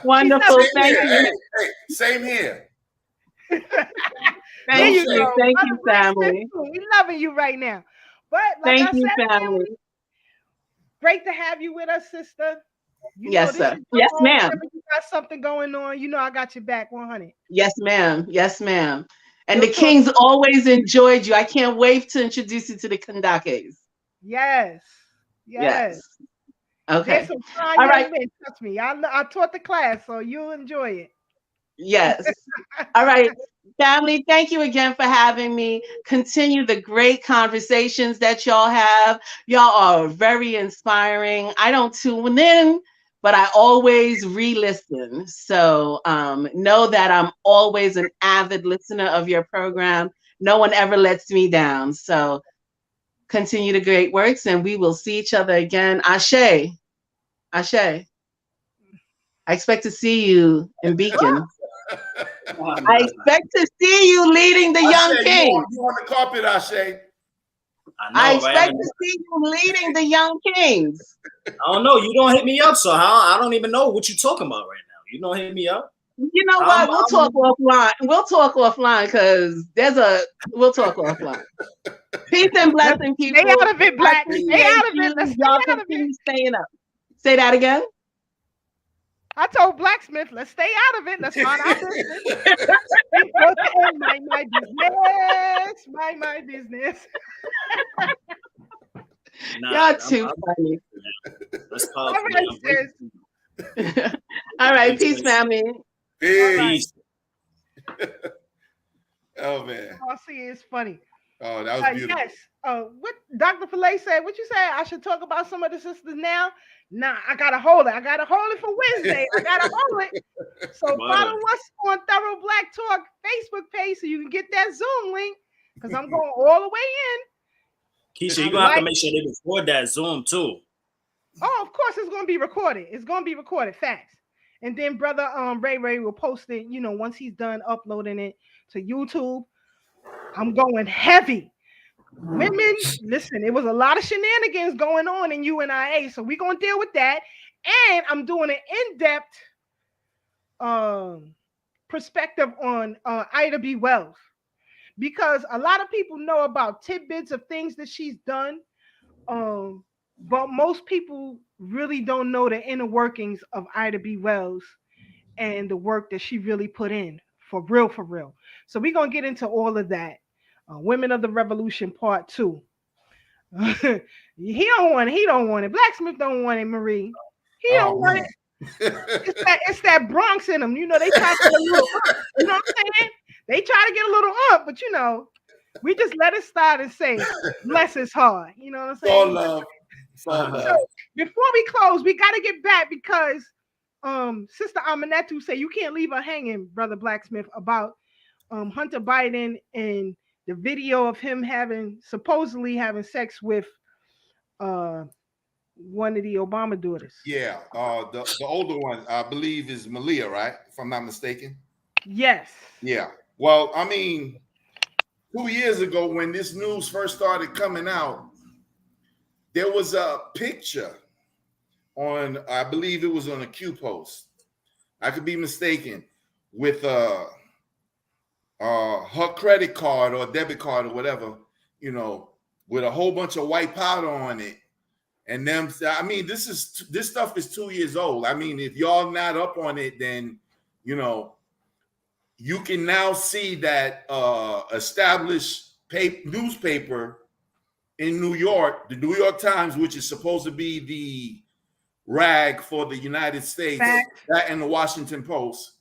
Wonderful. Thank Here. you. Hey, same here. There Thank you you. go. Thank Brother you, Blacksmith, family. we loving you right now. But like Thank I you, said, family. great to have you with us, sister. You know Yes, this sir. is Yes, your home. ma'am. Whenever you got something going on, you know I got your back 100. Yes, ma'am. Yes, ma'am. And We'll the talk Kings soon. always enjoyed you. I can't wait to introduce you to the Kandakes. Yes. Yes. There's Okay. some fine All young right. men. Trust me. I taught the class, so you'll enjoy it. Yes. All right. Family, thank you again for having me. Continue the great conversations that y'all have. Y'all are very inspiring. I don't tune in, but I always re-listen. So know that I'm always an avid listener of your program. No one ever lets me down. So continue the great works and we will see each other again. Ashe. Ashe. I expect to see you in Beacon. I expect to see you leading the Young Ashe, Kings. you on the carpet, Ashe. I I know, right? expect to see you leading the young kings. I don't know. You don't hit me up, so how I don't even know what you're talking about right now. You don't hit me up. You know How, what? We'll talk offline. We'll talk offline because we'll talk offline. Peace and blessing, Stay people. out of it, I Black. Stay appreciate out of it. Let's you. stay Y'all out of it. continue staying up. Say that again. I told Blacksmith, let's stay out of it. Let's mind our business. It's supposed to end mind my business. Mind my business. nah, Y'all too funny. let's All talk, right, man. sis. All right, peace, family. Peace. Right. Oh man. All I see is funny. Oh, that was beautiful. Yes. What Dr. Filet said, what you say? I should talk about some of the sisters now? Nah, I gotta hold it. I gotta hold it for Wednesday. I gotta hold it. So follow us on Thorough Black Talk Facebook page so you can get that Zoom link because I'm going all the way in. Keisha, you're gonna have to make sure they record that Zoom too. Oh, of course it's gonna be recorded. It's gonna be recorded fast. And then brother Ray will post it, once he's done uploading it to YouTube. I'm going heavy. Women, listen, it was a lot of shenanigans going on in UNIA, so we're gonna deal with that. And I'm doing an in-depth perspective on Ida B. Wells, because a lot of people know about tidbits of things that she's done, but most people really don't know the inner workings of Ida B. Wells and the work that she really put in for real, for real. So we're gonna get into all of that. Women of the Revolution Part 2. He don't want it. He don't want it. Blacksmith don't want it, Marie. He don't want it. It's that Bronx in them. They try to get a little up. You know what I'm saying? They try to get a little up, but we just let it start and say, bless his heart. You know what I'm saying? All love. It's all love. So before we close, we got to get back because Sister Aminatu said you can't leave her hanging, Brother Blacksmith, about Hunter Biden and the video of him supposedly having sex with one of the Obama daughters. Yeah, the older one, I believe, is Malia, right? If I'm not mistaken. Yes. Yeah. Well, I mean, 2 years ago when this news first started coming out, there was a picture on, I believe it was on a Q post. I could be mistaken, with her credit card or debit card or whatever, with a whole bunch of white powder on it. And them, I mean, this stuff is 2 years old. I mean, if y'all not up on it, then you can now see that established newspaper in New York, the New York Times, which is supposed to be the rag for the United States, that and the Washington Post,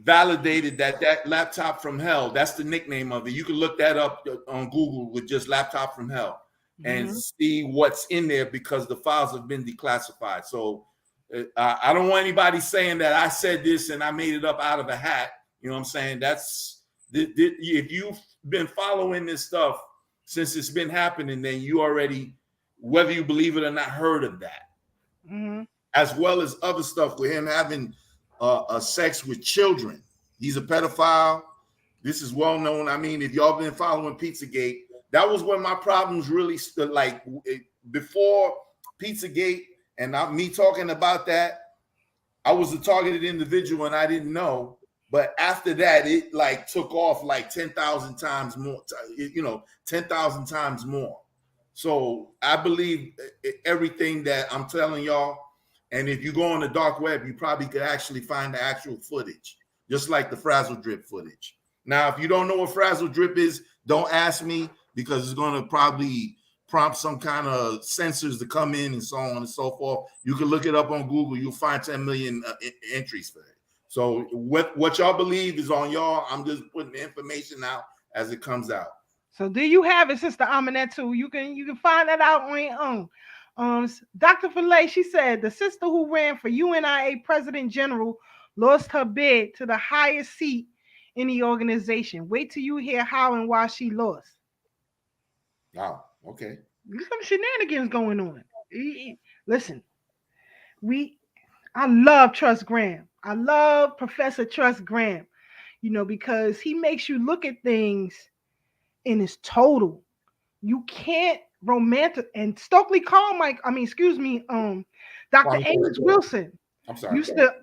validated that laptop from hell, that's the nickname of it. You can look that up on Google with just laptop from hell and see what's in there because the files have been declassified. So I don't want anybody saying that I said this and I made it up out of a hat. You know what I'm saying? If you've been following this stuff since it's been happening, then you already, whether you believe it or not, heard of that. As well as other stuff with him having sex with children. He's a pedophile. This is well known. I mean, if y'all been following Pizzagate, that was when my problems really stood. Like before Pizzagate and me talking about that, I was a targeted individual and I didn't know. But after that, it like took off like 10,000 times more, 10,000 times more. So I believe everything that I'm telling y'all. And if you go on the dark web, you probably could actually find the actual footage, just like the Frazzle Drip footage. Now, if you don't know what Frazzle Drip is, don't ask me because it's going to probably prompt some kind of censors to come in and so on and so forth. You can look it up on Google. You'll find 10 million entries for it. So what y'all believe is on y'all. I'm just putting the information out as it comes out. So do you have it, Sister Aminatu? You can find that out on your own. Dr. Filet, she said the sister who ran for UNIA President General lost her bid to the highest seat in the organization. Wait till you hear how and why she lost. Wow. Okay. There's some shenanigans going on. Listen, I love Trust Graham. I love Professor Trust Graham, because he makes you look at things in its total. You can't romantic and Stokely Carmichael, excuse me, Dr. Amos Wilson I'm sorry. used to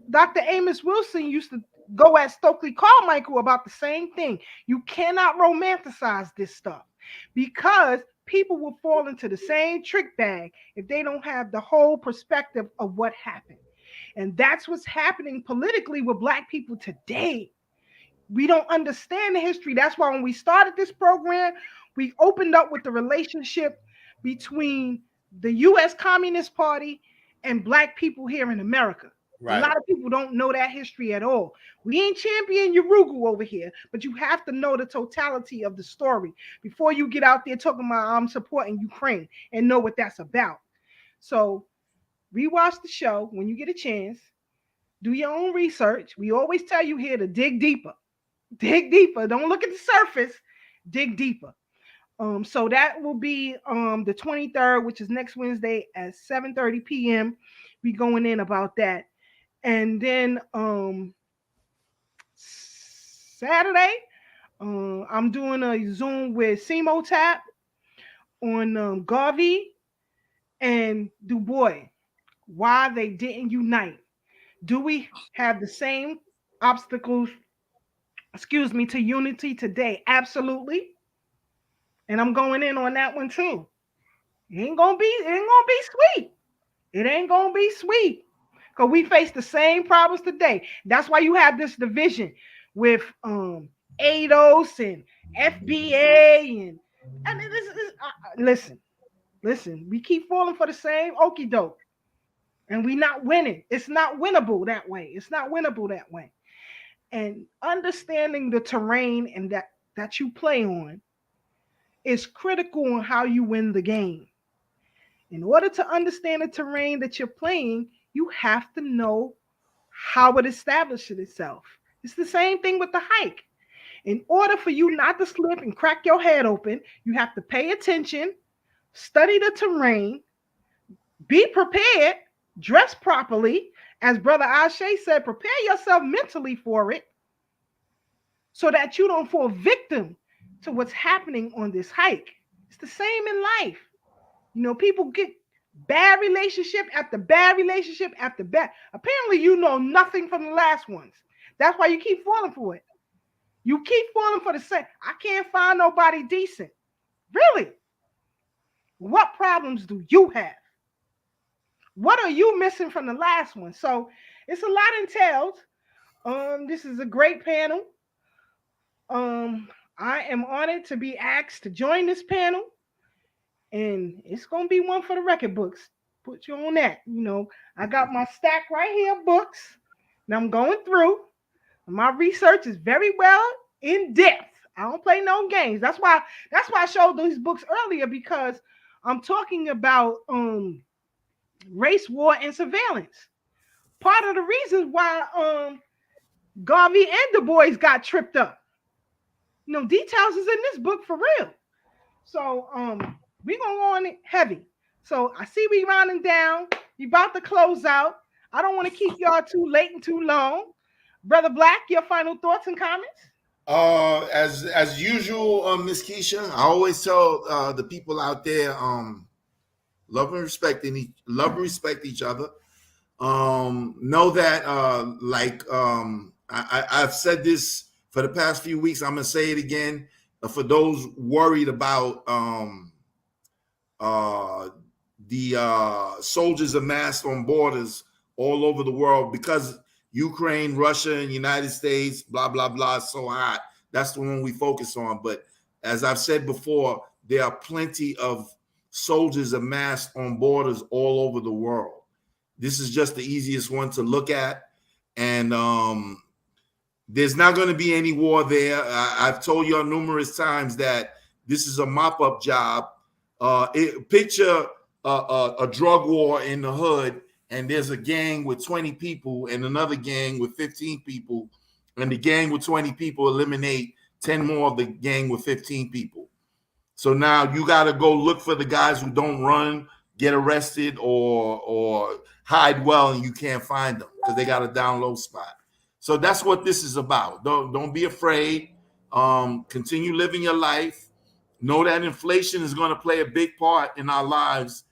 Dr. Amos Wilson used to go at Stokely Carmichael about the same thing. You cannot romanticize this stuff because people will fall into the same trick bag if they don't have the whole perspective of what happened. And that's what's happening politically with black people today. We don't understand the history. That's why when we started this program, we opened up with the relationship between the US Communist Party and black people here in America. A Right. lot of people don't know that history at all. We ain't champion Urugu over here, but you have to know the totality of the story before you get out there talking about I'm supporting Ukraine and know what that's about. So rewatch the show when you get a chance. Do your own research. We always tell you here to dig deeper. Dig deeper. Don't look at the surface. Dig deeper. So that will be the 23rd, which is next Wednesday at 7:30 p.m. We going in about that. And then Saturday, I'm doing a Zoom with Simo Tap on Garvey and Du Bois. Why they didn't unite. Do we have the same obstacles, to unity today? Absolutely. And I'm going in on that one too. It ain't gonna be sweet. It ain't gonna be sweet. Because we face the same problems today. That's why you have this division with ADOS and FBA and this is listen, we keep falling for the same okey doke. And we not winning. It's not winnable that way. It's not winnable that way. And understanding the terrain and that you play on is critical on how you win the game. In order to understand the terrain that you're playing, you have to know how it establishes itself. It's the same thing with the hike. In order for you not to slip and crack your head open, you have to pay attention, study the terrain, be prepared, dress properly. As Brother Ashe said, prepare yourself mentally for it so that you don't fall victim to what's happening on this hike. It's the same in life. People get bad relationship after bad relationship after bad. Apparently, you know nothing from the last ones. That's why you keep falling for it. You keep falling for the same. I can't find nobody decent. Really? What problems do you have? What are you missing from the last one? So it's a lot entailed. This is a great panel. I am honored to be asked to join this panel. And it's gonna be one for the record books. Put you on that. I got my stack right here of books, and I'm going through. My research is very well in depth. I don't play no games. That's why I showed these books earlier because I'm talking about race war and surveillance. Part of the reasons why Garvey and Du Bois got tripped up. Details is in this book for real. So we gonna go on it heavy. So I see we rounding down. We about to close out. I don't want to keep y'all too late and too long. Brother Black, your final thoughts and comments? As usual, Miss Keisha, I always tell the people out there, love and respect each other. Know that I've said this for the past few weeks. I'm gonna say it again for those worried about the soldiers amassed on borders all over the world because Ukraine, Russia, and United States, blah, blah, blah, so hot. That's the one we focus on. But as I've said before, there are plenty of soldiers amassed on borders all over the world. This is just the easiest one to look at. And there's not going to be any war there. I've told y'all numerous times that this is a mop-up job. Picture a drug war in the hood, and there's a gang with 20 people and another gang with 15 people, and the gang with 20 people eliminate 10 more of the gang with 15 people. So now you got to go look for the guys who don't run, get arrested, or hide well, and you can't find them because they got a down low spot. So that's what this is about. Don't be afraid. Continue living your life. Know that inflation is going to play a big part in our lives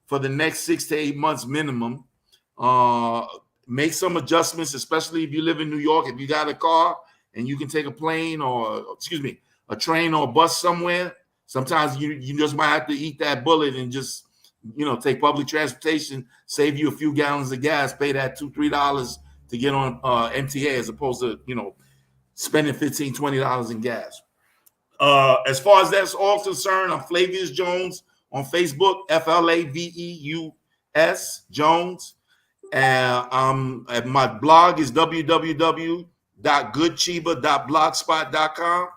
for the next 6 to 8 months minimum. Uh, Make some adjustments, especially if you live in New York. If you got a car and you can take a plane or, a train or a bus somewhere, sometimes you just might have to eat that bullet and just, take public transportation, save you a few gallons of gas, pay that $2-3 to get on MTA as opposed to, spending $15-20 in gas. As far as that's all concerned, I'm Flavius Jones on Facebook, Flaveus Jones. And my blog is www.goodchiba.blogspot.com.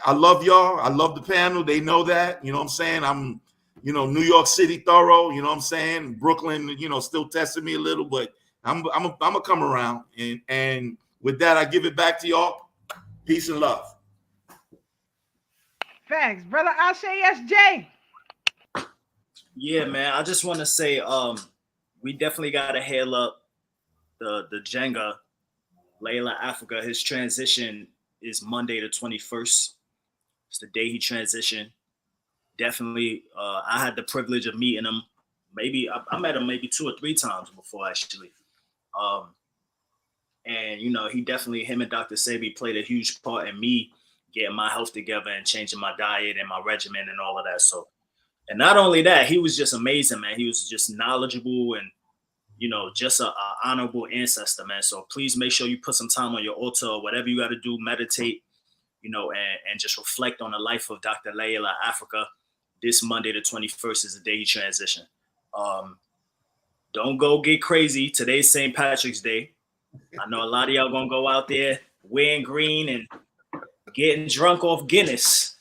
I love y'all. I love the panel. They know that. You know what I'm saying? I'm, New York City thorough. You know what I'm saying? Brooklyn, still testing me a little, but I'm gonna come around. And with that, I give it back to y'all. Peace and love. Facts, brother Ashe SJ. Yeah, man. I just want to say, we definitely got to hail up the Jenga, Layla Africa. His transition is Monday the 21st. It's the day he transitioned. Definitely, I had the privilege of meeting him. Maybe I met him maybe 2 or 3 times before, actually. And he definitely, him and Dr. Sebi played a huge part in me getting my health together and changing my diet and my regimen and all of that. So, and not only that, he was just amazing, man. He was just knowledgeable and just a honorable ancestor, man. So please make sure you put some time on your altar or whatever you got to do, meditate, and just reflect on the life of Dr. Layla Africa. This Monday, the 21st, is the day he transitioned. Don't go get crazy. Today's St. Patrick's Day. I know a lot of y'all gonna go out there wearing green and getting drunk off Guinness.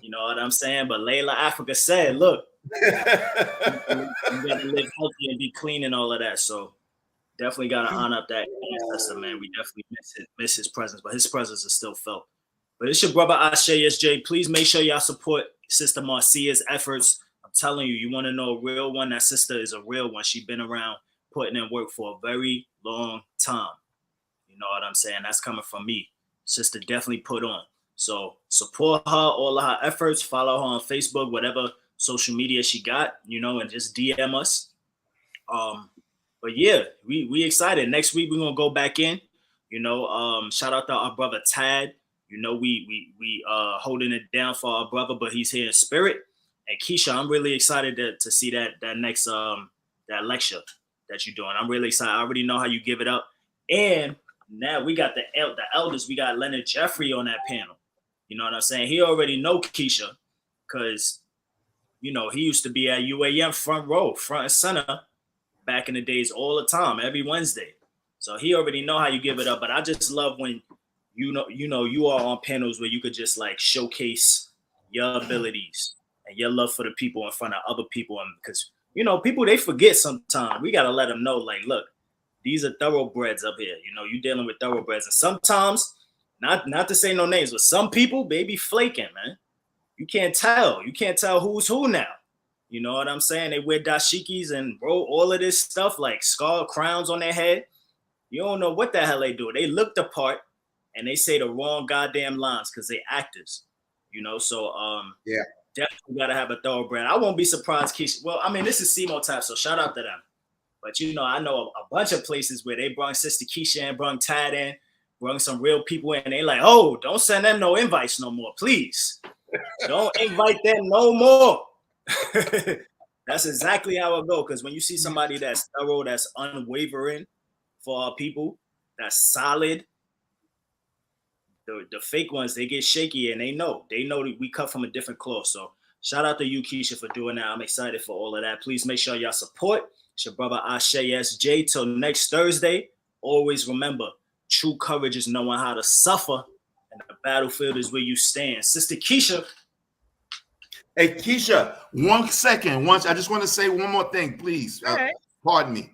You know what I'm saying? But Layla Africa said, look, you gotta live healthy and be clean and all of that. So definitely gotta honor up that ancestor, man. We definitely miss his presence, but his presence is still felt. But it's your brother Ashe SJ. Please make sure y'all support Sister Marcia's efforts. I'm telling you, you want to know a real one. That sister is a real one. She's been around putting in work for a very long time. You know what I'm saying? That's coming from me. Sister definitely put on. So support her, all of her efforts. Follow her on Facebook, whatever social media she got, and just DM us. But yeah, we excited. Next week we're gonna go back in. Shout out to our brother Tad. We holding it down for our brother, but he's here in spirit. And Keisha, I'm really excited to see that next that lecture that you're doing. I'm really excited. I already know how you give it up. And now we got the elders. We got Leonard Jeffrey on that panel. You know what I'm saying? He already know Keisha because, he used to be at UAM front row, front and center back in the days all the time, every Wednesday. So he already know how you give it up. But I just love when, you are on panels where you could just like showcase your abilities and your love for the people in front of other people. And because, people, they forget sometimes. We got to let them know, like, look, these are thoroughbreds up here. You're dealing with thoroughbreds. And sometimes, not to say no names, but some people, they be flaking, man. You can't tell. You can't tell who's who now. You know what I'm saying? They wear dashikis and all of this stuff, like skull crowns on their head. You don't know what the hell they do. They look the part and they say the wrong goddamn lines because they actors. So yeah. Definitely gotta have a thoroughbred. I won't be surprised, Keisha. Well, I mean, this is SEMO type, so shout out to them. But I know a bunch of places where they brought Sister Keisha in, brought Tad in, brought some real people in. They like, oh, don't send them no invites no more, please. Don't invite them no more. That's exactly how it go. Because when you see somebody that's thorough, that's unwavering for our people, that's solid. The fake ones, they get shaky and they know that we cut from a different cloth. So shout out to you, Keisha, for doing that. I'm excited for all of that. Please make sure y'all support. It's your brother Ashe SJ. Till next Thursday, always remember, true courage is knowing how to suffer, and the battlefield is where you stand. Sister Keisha. Hey, Keisha, 1 second. I just want to say one more thing, please. Okay. Pardon me.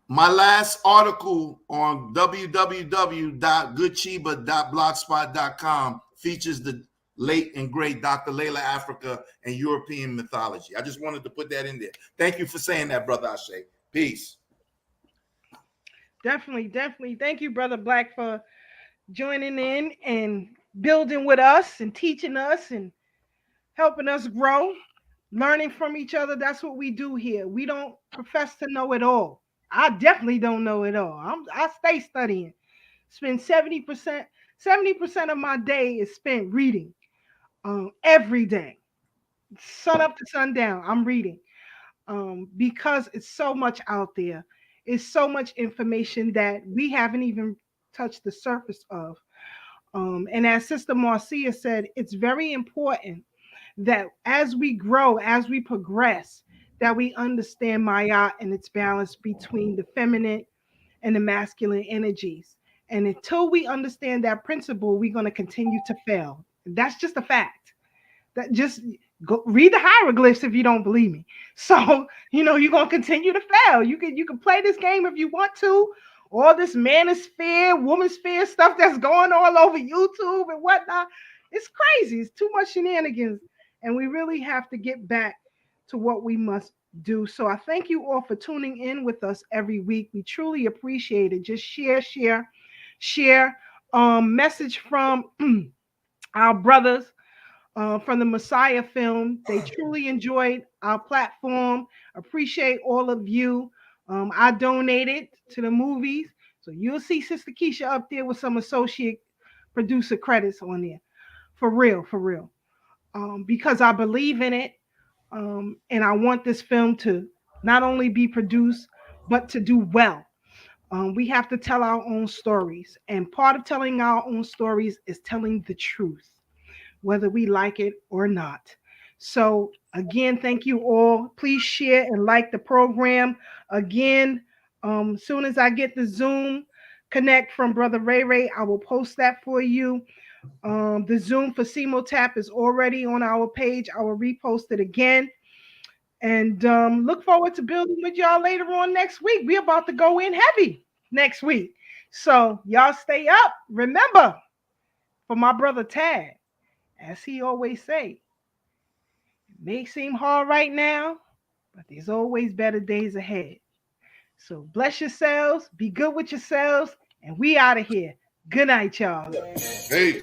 My last article on www.goodchiba.blogspot.com features the late and great Dr. Layla Africa and European mythology. I just wanted to put that in there. Thank you for saying that, Brother Ashe. Peace. Definitely. Thank you, Brother Black, for joining in and building with us and teaching us and helping us grow, learning from each other. That's what we do here. We don't profess to know it all. I definitely don't know it all. I stay studying. Spend 70% of my day is spent reading. Every day, sun up to sundown, I'm reading. Because it's so much out there. It's so much information that we haven't even touched the surface of. And as Sister Marcia said, it's very important that as we grow, as we progress, that we understand Maya and its balance between the feminine and the masculine energies. And until we understand that principle, we're going to continue to fail. That's just a fact. That just go read the hieroglyphs if you don't believe me. So you're gonna continue to fail. You can play this game if you want to. All this manosphere, womansphere stuff that's going all over YouTube and whatnot. It's crazy. It's too much shenanigans. And we really have to get back to what we must do. So I thank you all for tuning in with us every week. We truly appreciate it. Just share. Message from our brothers from the Messiah film. They truly enjoyed our platform. Appreciate all of you. I donated to the movies. So you'll see Sister Keisha up there with some associate producer credits on there. For real, for real. Because I believe in it. And I want this film to not only be produced, but to do well. We have to tell our own stories. And part of telling our own stories is telling the truth, whether we like it or not. So, again, thank you all. Please share and like the program. Again, soon as I get the Zoom connect from Brother Ray Ray, I will post that for you. The Zoom for Tap is already on our page. I will repost it again. And look forward to building with y'all later on next week. We're about to go in heavy next week. So, y'all stay up. Remember, for my brother Tad, as he always say, it may seem hard right now, but there's always better days ahead. So bless yourselves, be good with yourselves, and we out of here. Good night, y'all. Hey.